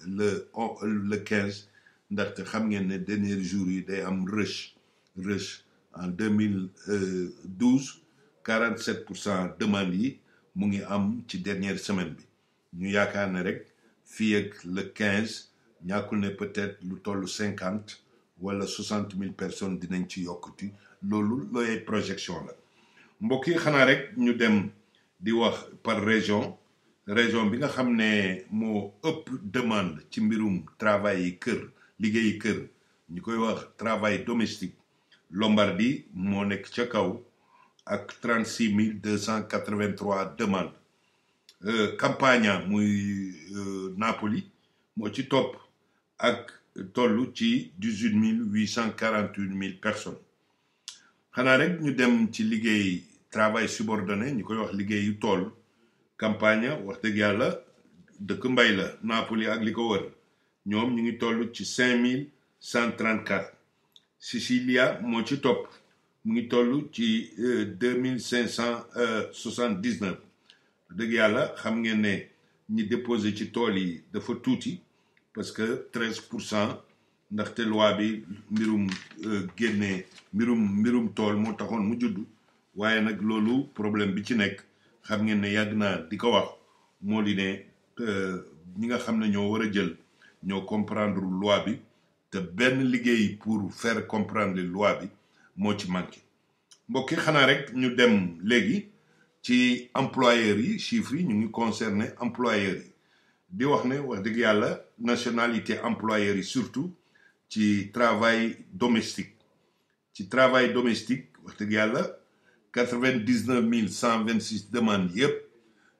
le 15 ndaxte xam ngeen ne dernier jour yi day am rush en 2012 47% demande yi mu ngi am ci dernière semaine bi ñu yaakaar ne rek fii ak le 15 ñàkkul ne peut-être lu toll 50 wala 60 000 personnes dinañ ci yokkuti loolu looy projection la mbokk yi xanaa rek ñu dem di wax par région bi nga xam ne moo ëpp demande ci mbirum travail yi kër liggéeyi kër ñu koy wax travail domestique Lombardie moo nekk ca kaw ak 36 283 demandes Campania muy Napoli moo ci topp ak toll ci 18 848 personnes xanaa rek ñu dem ci liggéey travail subordonné ñu koy wax liggéeyu tool Campania wax dëgg yàlla dëkk mbay la Napoli ak li ko wër ñoom ñu ngi toll ci 5134 Sicilia moo ci topp mu ngi toll ci 2579 dëgg yàlla xam ngeen ne ñi déposé ci tool yi dafa tuuti parce que 13% ndaxte loi bi mbirum génne mbirum tool moo taxoon mu judd waaye nag loolu problème bi ci nekk xam ngeen ne yàgg naa di ko wax moo di ne ñi nga xam ne ñoo war a jël ñoo comprendre loi bi te benn liggéey pour faire comprendre loi bi moo ci manqué mbokk yi xanaa rek ñu dem léegi ci employeurs yi chiffres yi ñu ngi concerné employeurs yi di wax ne wax dëgg yàlla nationalité employeurs yi surtout ci travail domestique wax dëgg yàlla 99 126 demandes yëpp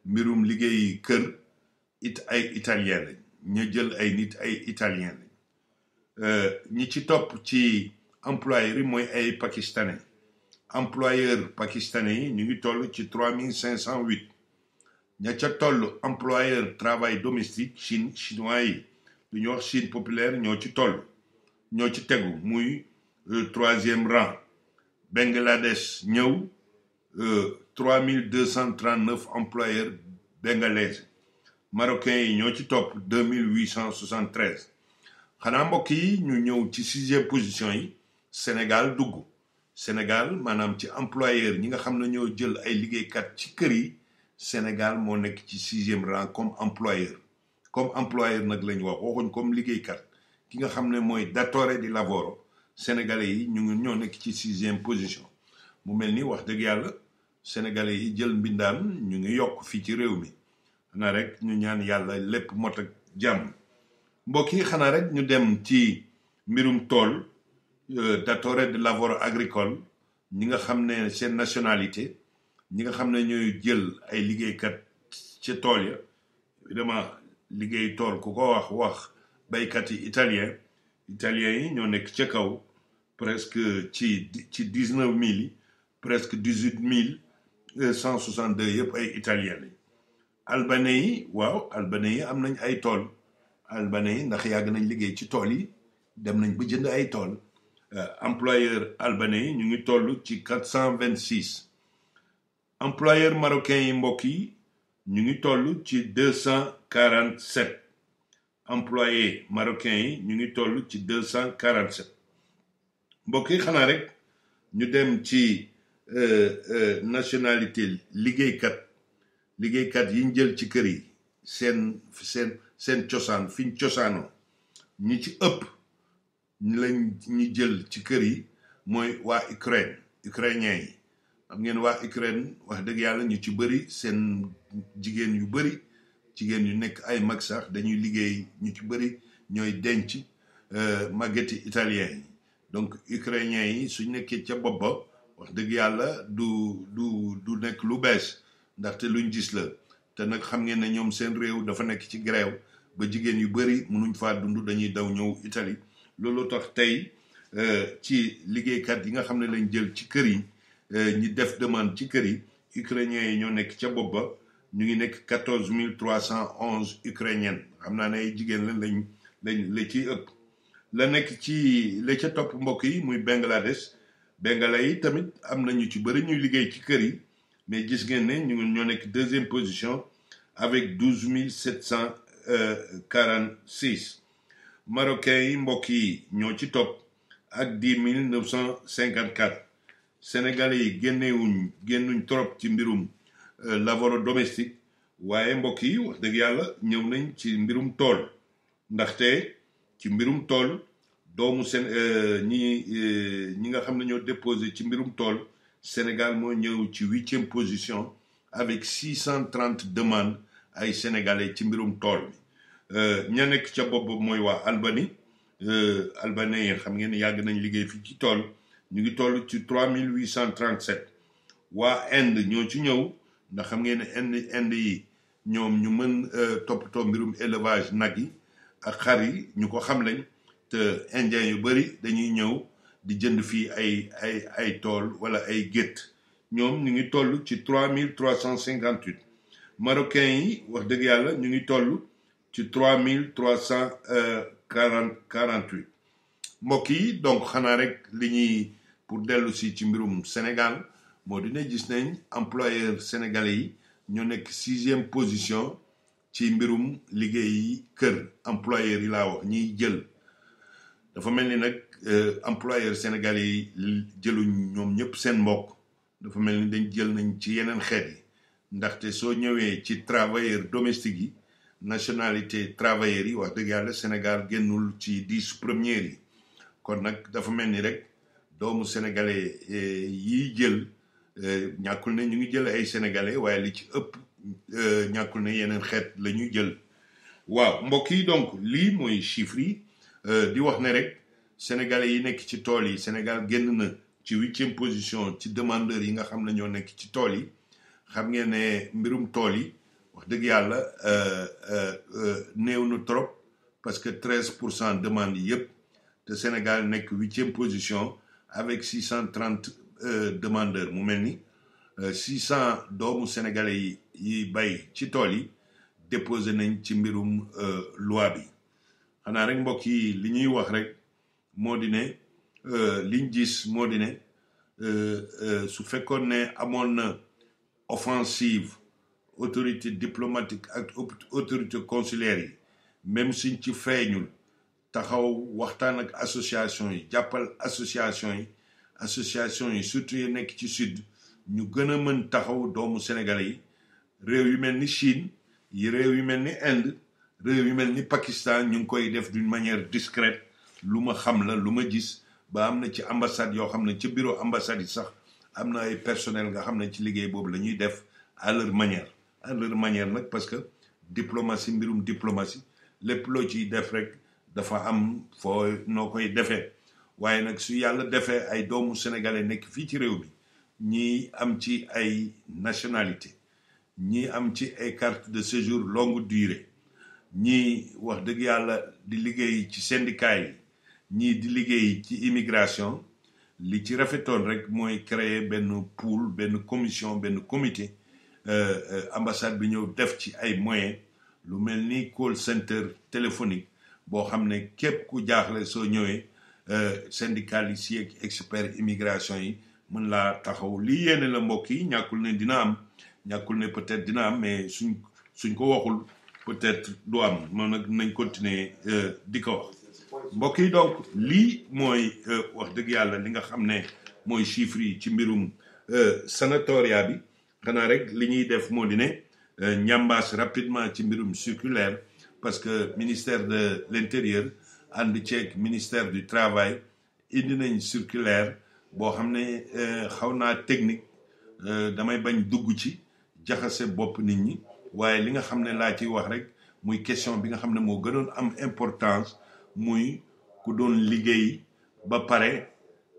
mbirum liggéey kër ay italien lañ ña jël ay nit ay italien lañ ñi ci topp ci employeurs yi mooy ay pakistanais employeurs pakistanais yi ñu ngi toll ci 3508 ña ca toll employeur travail domestique chinois yi lu ñuy wax Chine populaire ñoo ci toll ñoo ci tegu muy troisième rang Bangladesh ñëw 3239 employeurs bengalais marocains yi ñoo ci topp 2873 xanaa mbokk yi ñu ñëw ci 6e position yi Sénégal dugg Sénégal maanaam ci employeur ñi nga xam ne ñoo jël ay liggéeykat ci kër yi Sénégal moo nekk ci 6e rang comme employeur nag lañu wax waxuñ comme liggéeykat ki nga xam ne mooy datore di lavoro sénégalais yi ñoo nekk ci 6e position mu mel ni wax dëgg yàlla sénégalais yi jël mbindaan ñu ngi yokk fii ci réew mi xanaa rek ñu ñaan yàlla lépp mot ak jàmm mbokk yi xanaa rek ñu dem ci mbirum tool datore de lavoro agricole ñi nga xam ne seen nationalité ñi nga xam ne ñooy jël ay liggéeykat ca tool ya évidemment liggéey tool ku ko wax baykat yi italiens yi ñoo nekk ca kaw presque ci 19 000 yi presque 18 162 yëpp ay italiens lañ albanais yi waaw albanais yi am nañ ay tool albanais yi ndax yàgg nañ liggéey ci tool yi dem nañ ba jënd ay tool employeur albanais yi ñu ngi toll ci 426 employeur marocain yi mbokk yi ñu ngi toll ci 247 employés marocains yi ñu ngi toll ci 247 mbokk yi xanaa rek ñu dem ci nationalité liggéeykat yi ñu jël ci kër yi seen cosaan fi ñu cosaanoo ñi ci ëpp ñi jël ci kër yi mooy waa ukrainien yi xam ngeen waa Ukraine wax dëgg yàlla ñu ci bëri seen jigéen yu nekk ay mag sax dañuy liggéey ñu ci bëri ñooy denc màggeti italien yi donc ukrainien yi suñ nekkee ca bopp ba wax dëgg yàlla du nekk lu bees ndaxte luñ gis la te nag xam ngeen ne ñoom seen réew dafa nekk ci grève ba jigéen yu bëri mënuñ faa dund dañuy daw ñëw Italie loolu tax tey ci liggéeykat yi nga xam ne lañ jël ci kër yi ñi def demande ci kër yi ukrainiens yi ñoo nekk ca bopp ba ñu ngi nekk 14 311 ukrainiennes xam naa ne ay jigéen lañ la ciy ëpp la nekk ci la ca topp mbokk yi muy Bangladesh bengalais yi tamit am na ñu ci bëri ñuy liggéey ci kër yi mais gis ngeen ne ñoo nekk deuxième position avec 12 746 marocains yi mbokk yi ñoo ci topp ak 10 954 sénégalais yi génnuñ trop ci mbirum lavoro domestique waaye mbokk yi wax dëgg yàlla ñëw nañ ci mbirum tool ndaxte ci mbirum tool doomu ñi nga xam ne ñoo déposé ci mbirum tool Sénégal moo ñëw ci 8e position avec 630 demandes ay sénégalais ci mbirum tool bi ña nekk ca bopp mooy waa Albanie albanais yi xam ngeen ne yàgg nañ liggéey fii ci tool ñu ngi toll ci 3837 waa Inde ñoo ci ñëw ndax xam ngeen ne Inde yi ñoom ñu mën toppatoo mbirum élevage nag yi ak xar yi ñu ko xam lañ te indien yu bëri dañuy ñëw di jënd fii ay tool wala ay gétt ñoom ñu ngi toll ci 3358 marocains yi wax dëgg yàlla ñu ngi toll ci 3348 mbokk yi donc xanaa rek li ñuy pour dellu si ci mbirum Sénégal moo di ne gis nañ employeur sénégalais yi ñoo nekk 6e position ci mbirum liggéey kër employeur yi laa wax ñiy jël dafa mel ni nag employeur sénégalais yi jëluñ ñoom ñëpp seen mbokk dafa mel ni dañ jël nañ ci yeneen xeet yi ndaxte soo ñëwee ci travailleur domestique yi nationalité travailleurs yi wax dëgg yàlla Sénégal génnul ci 10 premières yi kon nag dafa mel ni rek doomu sénégalais yiy jël ñàkkul ne ñu ngi jël ay sénégalais waaye li ci ëpp ñàkkul ne yeneen xeet la ñuy jël waaw mbokk yi donc lii mooy chiffres yi di wax ne rek sénégalais yi nekk ci tool yi Sénégal génn na ci 8e position ci demandeurs yi nga xam ne ñoo nekk ci tool yi xam ngeen ne mbirum tool yi wax dëgg yàlla néew na trop parce que 13% demande yi yëpp te Sénégal nekk 8e position avec 630 demandeurs mu mel ni 600 doomu sénégalais yi bay ci tool yi déposé nañ ci mbirum loi bi xanaa rek mbokk yi li ñuy wax rek moo di ne liñ gis moo di ne su fekkoon ne amoon na offensive autorité diplomatique ak autorité consulaire yi même suñ ci feeñul taxaw waxtaan ak association yi jàppal association yi surtout yi nekk ci sud ñu gën a mën taxaw doomu sénégalais yi réew yu mel ni Chine yi réew yu mel ni Inde réew yu mel ni Pakistan ñu ngi koy def d'une manière discrète lu ma xam la lu ma gis ba am na ci ambassade yoo xam ne ci bureau ambassade yi sax am na ay personnel nga xam ne ci liggéey boobu la ñuy def à leur manière nag parce que mbirum diplomatie lépp loo ciy def rek dafa am foo noo koy defee waaye nag su yàlla defee ay doomu sénégalais nekk fii ci réew mi ñi am ci ay nationalité ñii am ci ay carte de séjour longue durée ñii wax dëgg yàlla di liggéey ci syndicat yi ñii di liggéey ci immigration li ci rafetoon rek mooy créer benn pool benn commission benn comité ambassade bi ñëw def ci ay moyens lu mel ni call center téléphonique boo xam ne képp ku jaaxle soo ñëwee syndicalistes yi ak expert immigration yi mën laa taxaw lii yéene la mbokk yi ñàkkul ne dina am ñàkkul ne peut-être dina am mais suñ ko waxul peut-être du am man nag nañ continuer di ko wax mbokk yi donc lii mooy wax dëgg yàlla li nga xam ne mooy chiffres yi ci mbirum sanatoria bi xanaa rek li ñuy def moo di ne ñambaas rapidement ci mbirum circulaire parce que ministère de l'intérieur ànd ceeg ministère du travail indi nañ circulaire boo xam ne xaw naa technique damay bañ dugg ci jaxase bopp nit ñi waaye li nga xam ne laa ciy wax rek muy question bi nga xam ne moo gënoon am importance muy ku doon liggéey ba pare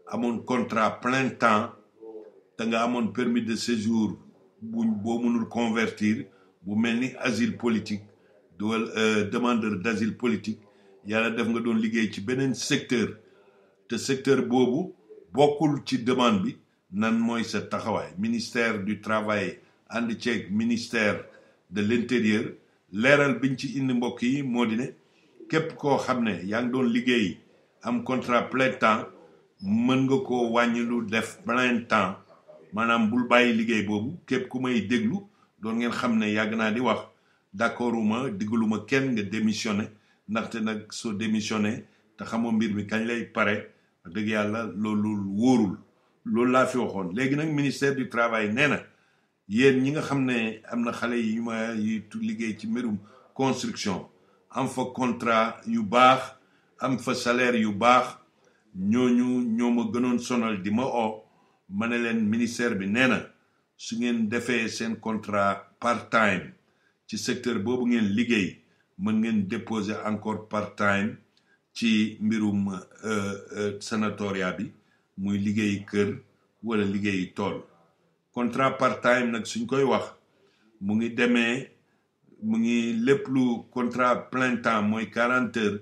amoon contrat plein temps te nga amoon permis de séjour boo mënul convertir bu mel ni asile politique demandeur d'asile politique yàlla def nga doon liggéey ci beneen secteur te secteur boobu bokkul ci demande bi nan mooy sa taxawaay ministère du travail ànd ceeg ministère de l'intérieur leeral biñ ci indi mbokk yi moo di ne képp koo xam ne yaa ngi doon liggéey am contrat plein temps mën nga koo wàññilu def plein temps maanaam bul bàyyi liggéey boobu képp ku may déglu doon ngeen xam ne yàgg naa di wax d'accorduma diggaluma kenn nga démissionné ndaxte nag soo démissionné te xamoo mbir mi kañ lay pare dëgg yàlla loolu wóorul loolu laa fi waxoon léegi nag ministère du travail nee na yéen ñi nga xam ne am na xale yi ma yi liggéey ci mbirum construction am fa contrat yu baax am fa salaire yu baax ñooñu ñoo ma gënoon sonal di ma ma ne leen ministère bi nee na su ngeen defee seen contrat part time ci secteur boobu ngeen liggéey mën ngeen déposer encore part time ci mbirum sanatoria bi muy liggéey kër wala liggéey tool contrat part time nag suñ koy wax mu ngi lépp lu contrat plein temps mooy 40 heures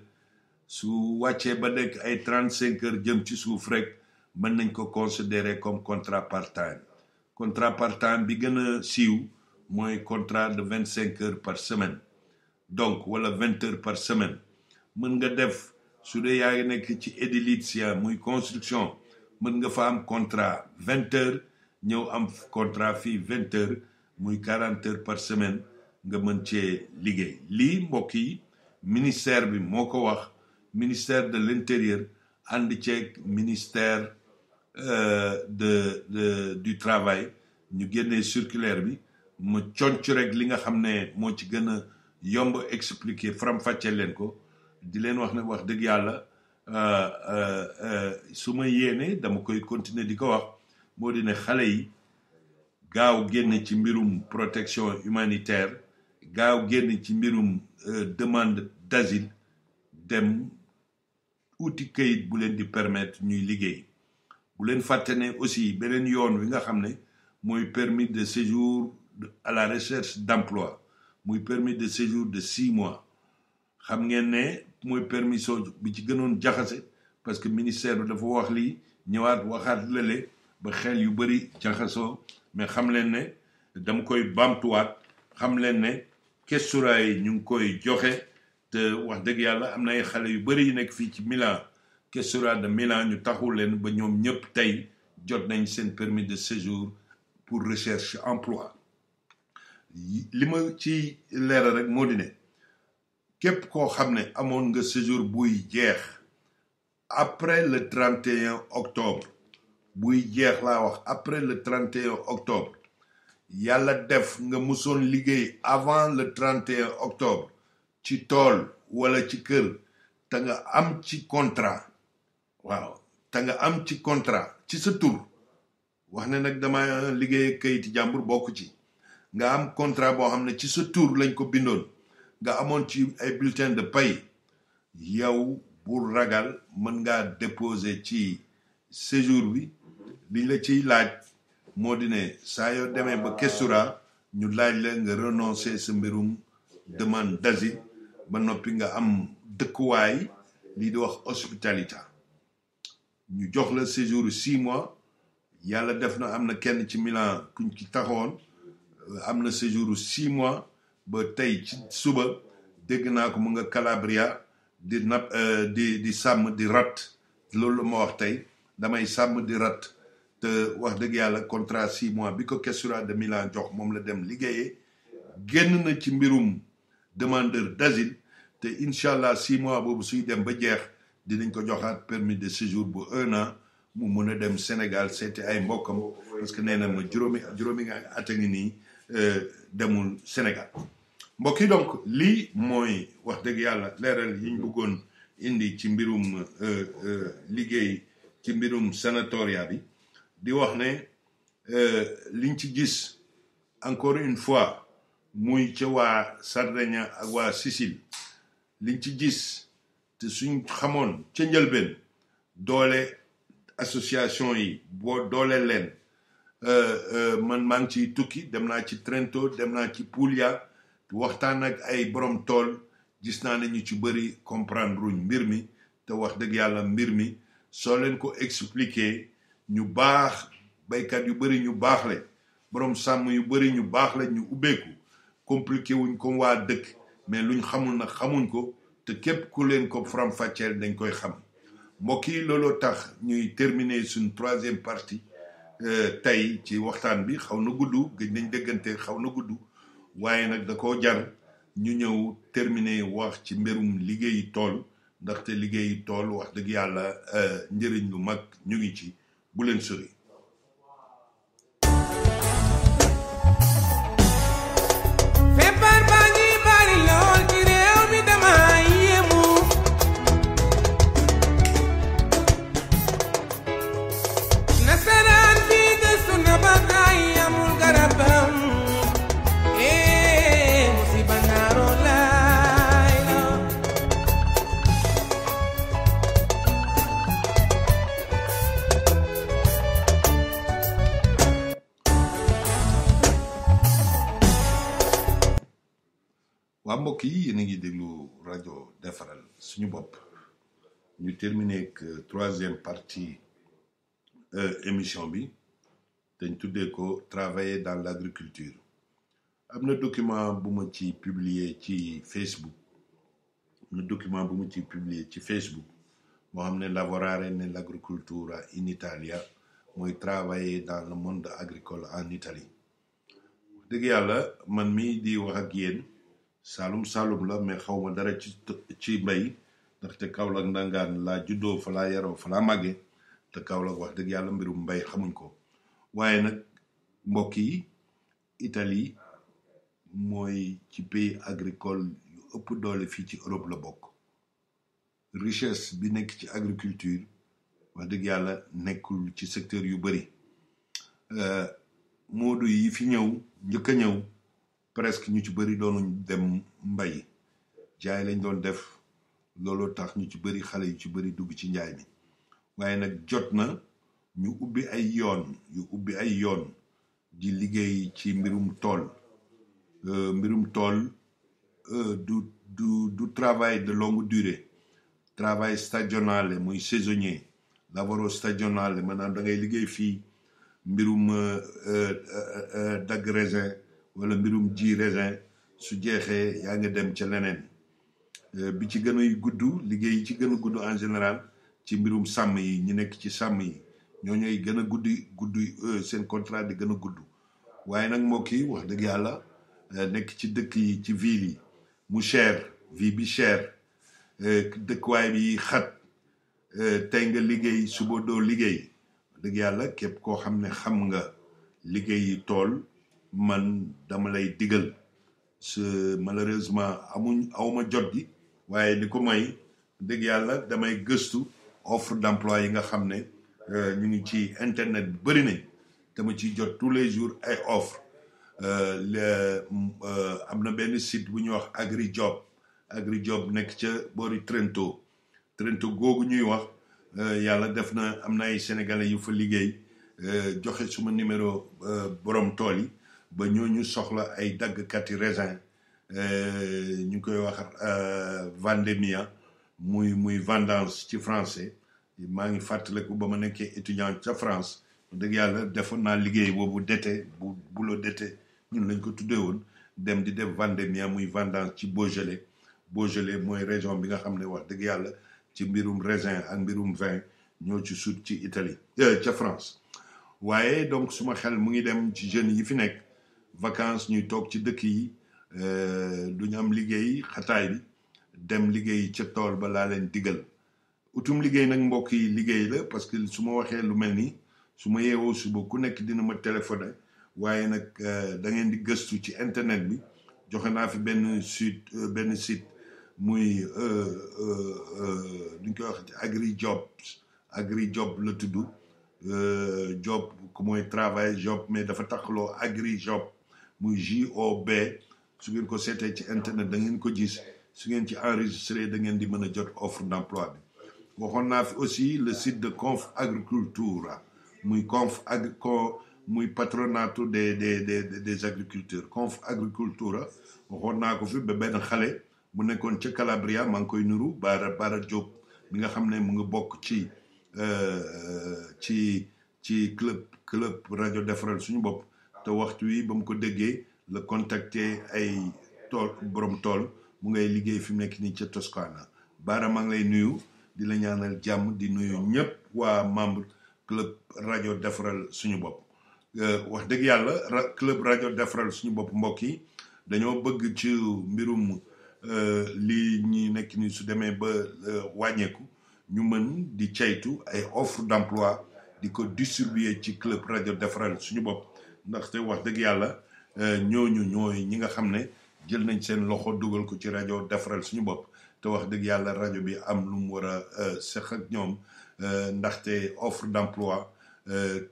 su wàccee ba nekk ay 35 heures jëm ci suuf rek mën nañ ko considérer comme contrat part time contrat part time bi gën a siiw mooy contrat de 25 heures par semaine donc wala 20 heures par semaine mën nga def su dee yaa ngi nekk ci édilizia muy construction mën nga fa am contrat 20 heures ñëw am contrat fii 20 heures muy 40 heures par semaine nga mën cee liggéey lii mbokk yi ministère bi moo ko wax ministère de l'intérieur ànd ceeg ministère du travail ñu génnee circulaire bi ma conc rek li nga xam ne moo ci gën a yomb expliquer faram-fàccee leen ko di leen wax ne wax dëgg yàlla su ma yéene dama koy continuer di ko wax moo di ne xale yi gaaw génn ci mbirum protection humanitaire gaaw génn ci mbirum demande d'asile dem uti kayit bu leen di permettre ñuy liggéey bu leen fàtte ne aussi beneen yoon wi nga xam ne mooy permis de séjour à la recherche d'emploi muy permis de séjour de 6 mois xam ngeen ne mooy permission bi ci gënoon jaxase parce que ministère bi dafa wax lii ñëwaat waxaat lële ba xel yu bëri jaxasoo mais xam leen ne dama koy bamtuwaat xam leen ne questura yi ñu ngi koy joxe te wax dëgg yàlla am na ay xale yu bëri yu nekk fii ci Milan questura de Milan ñu taxul leen ba ñoom ñëpp tey jot nañ seen permis de séjour pour recherche emploi li ma ci leeral rek moo di ne képp koo xam ne amoon nga séjour buy jeex après le 31 octobre buy jeex laa wax après le 31 octobre yàlla def nga musoon liggéey avant le 31 octobre ci tool wala ci kër te nga am ci contrat waaw te nga am ci contrat ci sa tur wax ne nag dama liggéey kayiti jàmbur bokk ci nga am contrat boo xam ne ci sa tur lañ ko bindoon nga amoon ci ay bulletin de paie yow bul ragal mën ngaa déposer ci séjour bi liñ la ciy laaj moo di ne saa yoo demee ba questura ñu laaj la nga renoncer sa mbirum demande d'asile ba noppi nga am dëkkuwaay lii di wax hospitalité ñu jox la séjour 6 mois yàlla def na am na kenn ci Milan kuñ ci taxoon am na séjour 6 mois ba tey ci suba dégg naa ko mu nga Calabria di sàmm di rat loolu ma wax tey damay sàmm di rat te wax dëgg yàlla contrat 6 mois bi ko Questura de Milan jox moom la dem liggéeyee génn na ci mbirum demandeur d'asile te incha allah 6 mois boobu suy dem ba jeex dinañ ko joxaat permis de séjour bu 1 an mu mën a dem Sénégal seeti ay mbokkam parce que nee na ma juróomi nga at a ngi nii demul Sénégal mbokk yi donc lii mooy wax dëgg yàlla leeral yi ñu bëggoon indi ci mbirum liggéey ci mbirum sanatoria bi di wax ne liñ ci gis encore une fois muy ca waa Sardaigne ak waa Sicile liñ ci gis te suñ xamoon ca njëlbeen doole association yi boo doole leen man maa ngi ciy tukki dem naa ci Trento dem naa ci Puglia waxtaan ak ay borom tool gis naa ne ñu ci bëri comprendre ruñ mbir mi te wax dëgg yàlla mbir mi soo leen ko expliquer ñu baax baykat yu bëri ñu baax le borom sàmm yu bëri ñu baax la ñu ubbeeku compliqué wuñ comme waa dëkk mais luñ xamul nag xamuñ ko te képp ku leen ko faram-fàcceel dañ koy xam mbokk yi looloo tax ñuy terminer suñ 3e partie tey ci waxtaan bi xaw na gudd gëj nañ déggante xaw na gudd waaye nag da koo jar ñu ñëw terminer wax ci mbirum liggéeyi tool ndaxte liggéeyi tool wax dëgg yàlla njëriñ lu mag ñu ngi ci bu leen sori. feebar baa ngi bari lool ci réew mi dama yéemu nasaraan bi gëstu na ba tay amul garabam musiba naaroo laay la waa mbokk yi yéen a ngi déglu rajo defaral suñu bopp ñu terminer ak 3e partie émission bi dañ tuddee ko travailler dans l'agriculture am na document bu ma ci publier ci Facebook moo xam ne lavorare nell'agricoltura in Italia mooy travailler dans le monde agricole en Italie wax dëgg yàlla man mii di wax ak yéen Saalum la mais xaw ma dara ci mbay ndaxte Kaolack ndangaan laa juddoo fa laa yaroo fa laa màggee te Kaolack wax dëgg yàlla mbirum mbay xamuñ ko waaye nag mbokk yi Italie mooy ci pays agricole yu ëpp doole fii ci Europe la bokk richesse bi nekk ci agriculture wax dëgg yàlla nekkul ci secteur yu bëri moodu yi fi njëkk a ñëw presque ñu ci bëri doonuñ dem mbay jaay lañ doon def looloo tax ñu ci bëri xale yu ci bëri dugg ci njaay mi waaye nag jot na ñu ubbi ay yoon di liggéey ci mbirum tool du travail de longue durée travail stagionale muy saisonnier lavoro stagionale maanaam da ngay liggéey fii mbirum dagg raisin wala mbirum ji raisin su jeexee yaa nga dem ca leneen bi ci gën a gudd liggéey yi ci gën a gudd en général ci mbirum sàmm yi ñu nekk ci sàmm yi ñoo ñooy gën a gudd seen contrat di gën a gudd waaye nag mbokk yi wax dëgg yàlla nekk ci dëkk yi ci ville yi mu cher vie bi cher dëkkuwaay bi xat tey nga liggéey suba doo liggéey wax dëgg yàlla képp koo xam ne xam nga liggéeyi tool man dama lay digal malheureusement awma jot gi waaye li ko may dëgg yàlla damay gëstu offre d'emploi yi nga xam ne ñu ngi ci internet bi bëri nañ dama ciy jot tous les jours ay offre am na benn site bu ñuy wax Agri Job nekk ca boori Trento googu ñuy wax yàlla def na am na ay sénégalais yu fa liggéey joxe suma numéro borom tool yi ba ñooñu soxla ay daggkati raisin ñu koy wax vendémia muy vendange ci français maa ngi fàttaliku ba ma nekkee étudiant ca France dëgg yàlla defoon naa liggéey boobu d'été boulot d'été ñun lañ ko tuddee woon dem di def vendémia muy vendange ci Beaujolais mooy région bi nga xam ne wax dëgg yàlla ci mbirum raisin ak mbirum vin ñoo ci sut ci Italie ca France waaye donc suma xel mu ngi dem ci jeunes yi fi nekk vacances ñuy toog ci dëkk yi duñu am liggéey xataay bi dem liggéey ca tool ba laa leen digal utum liggéey nag mbokk yi liggéey la parce que su ma waxee lu mel nii su ma yeewoo suba ku nekk dina ma téléphoné waaye nag da ngeen di gëstu ci internet bi joxe naa fi benn site muy duñ koy wax agri job la tudd job ku mooy travail job mais dafa taxaloo agri job muy JOB su ngeen ko seetee ci internet da ngeen ko gis su ngeen ci enregistré da ngeen di mën a jot offre d'emploi bi waxoon naa fi aussi le site de Conf Agricultura muy muy patronato des agriculteurs Conf Agricultura waxoon naa ko fi ba benn xale mu nekkoon ca Calabria maa ngi koy nuru Bara Diop mi nga xam ne mu ngi bokk ci club rajo defaral suñu bopp te waxtu wi ba mu ko déggee la contacté ay borom tool mu ngay liggéey fi mu nekk nii ca Toscana Bara maa ngi lay nuyu di la ñaanal jàmm di nuyu ñëpp waa membre club rajo defaral suñu bopp wax dëgg yàlla club rajo defaral suñu bopp mbokk yi dañoo bëgg ci mbirum lii ñi nekk ni su demee ba wàññeeku ñu mën di caytu ay offre d'emploi di ko distribuer ci club rajo defaral suñu bopp ndaxte wax dëgg yàlla ñooñu ñooy ñi nga xam ne jël nañ seen loxo dugal ko ci rajo defaral suñu bopp te wax dëgg yàlla rajo bi am lu mu war a seq ak ñoom ndaxte offre d'emploi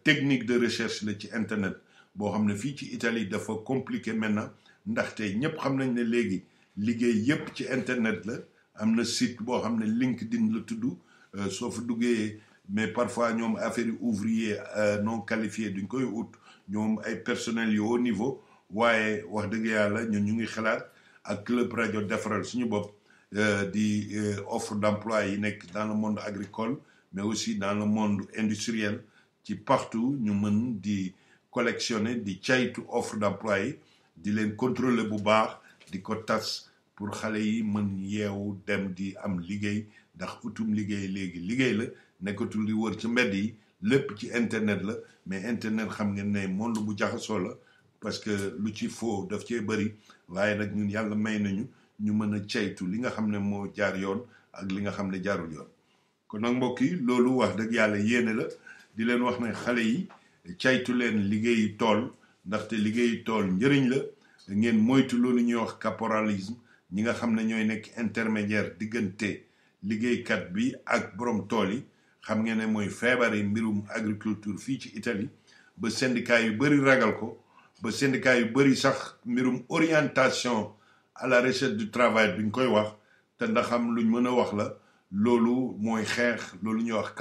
technique de recherche la ci internet boo xam ne fii ci Italie dafa compliqué maintenant ndaxte ñëpp xam nañ ne léegi liggéey yépp ci internet la am na site boo xam ne LinkedIn la tudd soo fa duggee mais parfois ñoom affaire yi ouvrier non qualifié duñ koy ut ñoom ay personnel yu haut niveau waaye wax dëgg yàlla ñun ñu ngi xalaat ak club rajo defaral suñu bopp di offre d'emploi yi nekk dans le monde agricole mais aussi dans le monde industriel ci partout ñu mën di collectionner di caytu offre d'emploi yi di leen contrôler bu baax di ko tas pour xale yi mën yeewu dem di am liggéey ndax utum liggéey léegi liggéey la nekkatul di wër ci mbedd yi lépp ci internet la mais internet xam ngeen ne monde bu jaxasoo la parce que lu ci faux daf cee bëri waaye nag ñun yàlla may nañu ñu mën a caytu li nga xam ne moo jaar yoon ak li nga xam ne jaarul yoon kon nag mbokk yi loolu wax dëgg yàlla yéene la di leen wax ne xale yi caytu leen liggéeyi tool ndaxte liggéeyi tool njëriñ la ngeen moytu loolu ñuy wax caporalisme ñi nga xam ne ñooy nekk intermédiaire diggante liggéeykat bi ak borom tool yi xam ngeen ne mooy feebari mbirum agriculture fii ci Italie ba syndicat yu bëri ragal ko ba syndicat yu bëri sax mbirum orientation à la recherche du travail duñ koy wax te ndax am luñ mën a wax la loolu mooy xeex loolu ñuy wax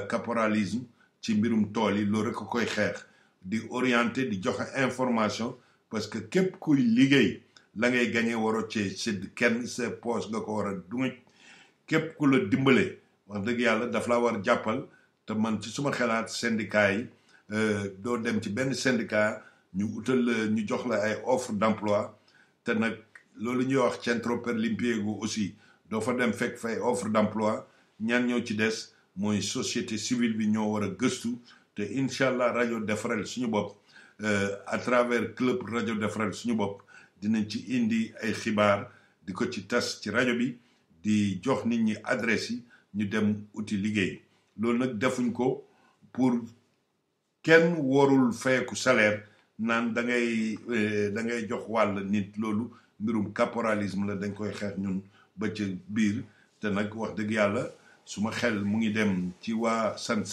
caporalisme ci mbirum tool yi loolu rek a koy xeex di orienter di joxe information parce que képp kuy liggéey la ngay gagné waroo cee sédd kenn sa poche nga ko war a duŋaj képp ku la dimbale wax dëgg yàlla daf la war jàppal te man ci suma xalaat syndicat yi doo dem ci benn syndicat ñu utal la ñu jox la ay offre d'emploi te nag loolu ñuy wax centro per l'impiego aussi doo fa dem fekk fay offre d'emploi ñan ñoo ci des mooy société civile bi ñoo war a gëstu te incha allah rajo defaral suñu bopp à travers club rajo defaral suñu bopp dinañ ci indi ay xibaar di ko ci tas ci rajo bi di jox nit ñi adresse yi ñu dem uti liggéey loolu nag defuñ ko pour kenn warul feeku salaire naan da ngay jox wàll nit loolu mbirum caporalisme la dañ koy xeex ñun ba ca biir te nag wax dëgg yàlla suma xel mu ngi dem ci waa San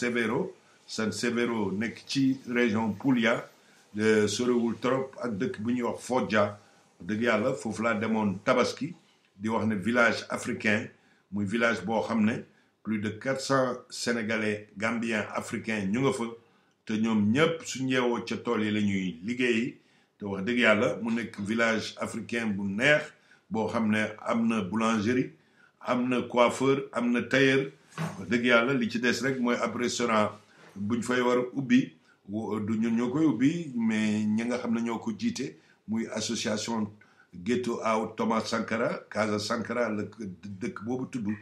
Severo nekk ci région Puglia sorewul trop ak dëkk bu ñuy wax Foggia dëgg yàlla foofu laa demoon tabaski di wax ne village africain muy village boo xam ne plus de 400 sénégalais gambiens africains ñu nga fa te te ñoom ñëpp su ñeewoo ca tool yi la ñuy liggéey te wax dëgg yàlla mu nekk village africain bu neex boo xam ne am na boulangerie am na coiffeur am na tailleur wax dëgg yàlla li ci des rek mooy ab restaurant buñ fay war a ubbi du ñun ñoo koy ubbi mais ñi nga xam ne ñoo ko jiite muy association Ghetto Out Thomas Sankara Casa Sankara la dëkk boobu tudd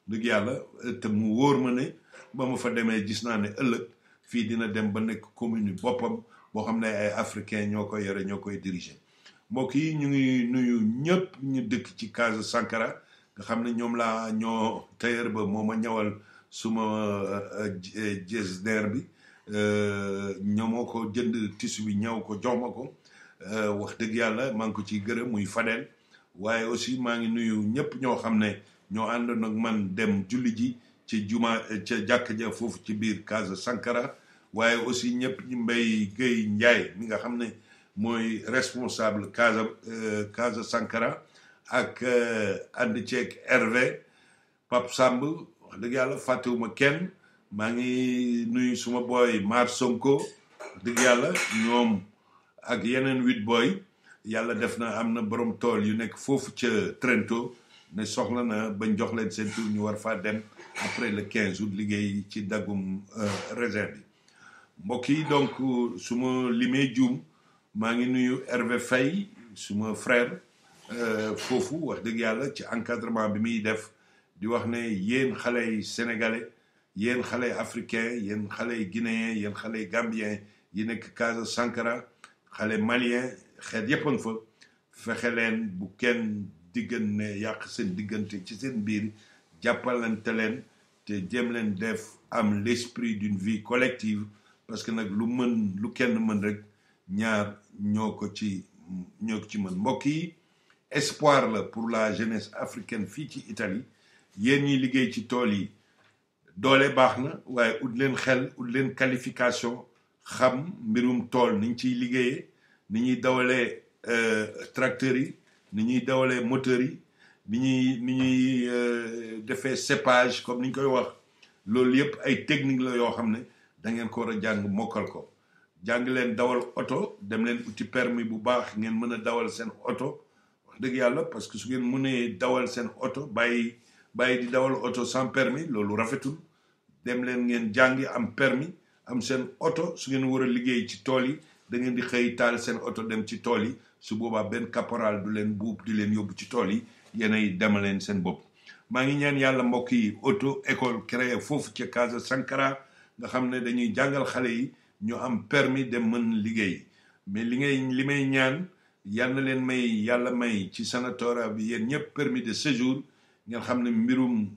dëgg yàlla te mu wóor ma ne ba ma fa demee gis naa ne ëllëg fii dina dem ba nekk commune boppam boo xam ne ay africain ñoo koy yore ñoo koy diriger mbokk yi ñu ngi nuyu ñëpp ñu dëkk ci Casa Sankara nga xam ne ñoom laa ñoo tailleur ba moo ma ñawal suma jesner bi ñoo moo ko jënd tissu bi ñaw ko jox ma ko wax dëgg yàlla maa ngi ko ciy gërëm muy Fadel waaye aussi maa ngi nuyu ñëpp ñoo xam ne ñoo àndoon ak man dem julli ji ci juma ca jàkk ja foofu ci biir Casa Sankara waaye aussi ñëpp ñu Mbay Guèye Njaay mi nga xam ne mooy responsable Casa Sankara ak ànd ceeg Hervé Pape Samb wax dëgg yàlla fàttewuma kenn maa ngi nuyu suma boy Mar Sonko wax dëgg yàlla ñoom ak yeneen 8 boy yàlla def na am na borom tool yu nekk foofu ca Trento ne soxla na bañ jox leen seen tur ñu war faa dem après le 15 août liggéey ci daggum raisin bi mbokk yi donc su ma limee juum maa ngi nuyu Hervé Faye suma frère foofu wax dëgg yàlla ci encadrement bi muy def di wax ne yéen xale yi sénégalais yéen xale africain yéen xale yi guinéen yéen xale yi gambien yi nekk Casa Sankara xale malien xeet yëpp a nga fa fexe leen bu kenn diggante yàq seen diggante ci seen biir jàppalante leen te jéem leen def am l'esprit d'une vie collective parce que nag lu kenn mën rek ñaar ñoo ko ci mën mbokk yi espoir la pour la jeunesse africaine fii ci Italie yéen ñi liggéey ci tool yi doole baax na waaye ut leen xel ut leen qualification xam mbirum tool niñ ciy liggéeyee ni ñuy dawalee tracteurs yi ni ñuy dawalee moteurs yi ni ñuy defee cépage comme ni ñu koy wax loolu yëpp ay technique la yoo xam ne da ngeen ko war a jàng mokkal ko jàng leen dawal oto dem leen uti permis bu baax ngeen mën a dawal seen oto wax dëgg yàlla parce que su ngeen mënee dawal seen oto bàyyi di dawal oto sans permis loolu rafetul dem leen ngeen jàngi am permis am seen oto su ngeen war a liggéey ci tool yi da ngeen di xëy taal seen oto dem ci tool yi su boobaa benn caporal du leen buub di leen yóbbu ci tool yi yéenay demaleen seen bopp maa ngi ñaan yàlla mbokk yi auto école créé foofu ci Casa Sankara nga xam ne dañuy jàngal xale yi ñu am permis dem mën liggéey mais li may ñaan yal na leen yàlla may ci sanatoria bi yéen ñëpp permis de séjour ngeen xam ne mbirum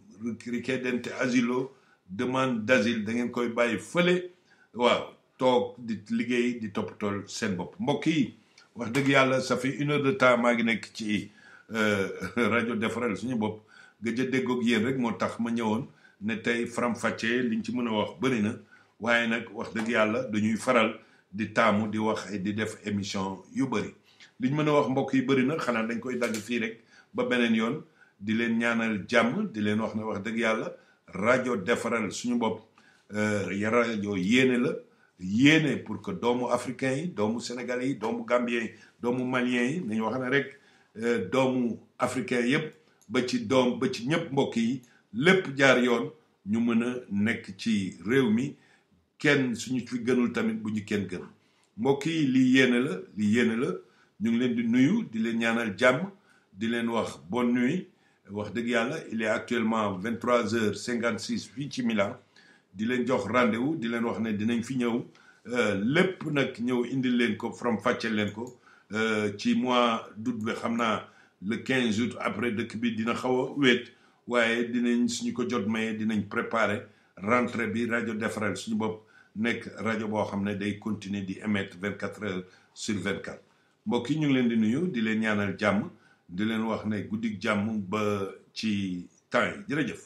richiedente asilo demande d'asile da ngeen koy bàyyi fële waaw toog di liggéey di toppatool seen bopp mbokk yi wax dëgg yàlla ça fait 1 heure de temps maa ngi nekk ci rajo defaral suñu bopp gëj a déggoog yéen rek moo tax ma ñëwoon ne tey faram-fàccee liñ ci mën a wax bëri na waaye nag wax dëgg yàlla dañuy faral di taamu di wax di def émission yu bëri liñ mën a wax mbokk yi bëri na xanaa dañ koy dagg fii rek ba beneen yoon di leen ñaanal jàmm di leen wax ne wax dëgg yàlla rajo defaral suñu bopp rajo yéene pour que doomu africain yi doomu sénégalais yi doomu gambien yi doomu malien yi nañu wax ne rek doomu africain yépp ba ci ñëpp mbokk yi lépp jaar yoon ñu mën a nekk ci réew mi kenn suñu fi gënul tamit bu ñu kenn gën mbokk yi lii yéene la ñu ngi leen di nuyu di leen ñaanal jàmm di leen wax bonne nuit wax dëgg yàlla il est actuellement 23h56 fii ci Milan di leen jox rendez-vous di leen wax ne dinañ fi ñëw lépp nag ñëw indil leen ko from fàcceel leen ko ci mois d'août bi xam naa le 15 août après dëkk bi dina xaw a wéet waaye dinañ suñu ko jot maye dinañ préparer rentrée bi rajo defaral suñu bopp nekk rajo boo xam ne day continuer di émettre 24h/24 mbokk yi ñu ngi leen di nuyu di leen ñaanal jàmm di leen wax ne guddik jàmm ba ci temps yi jërëjëf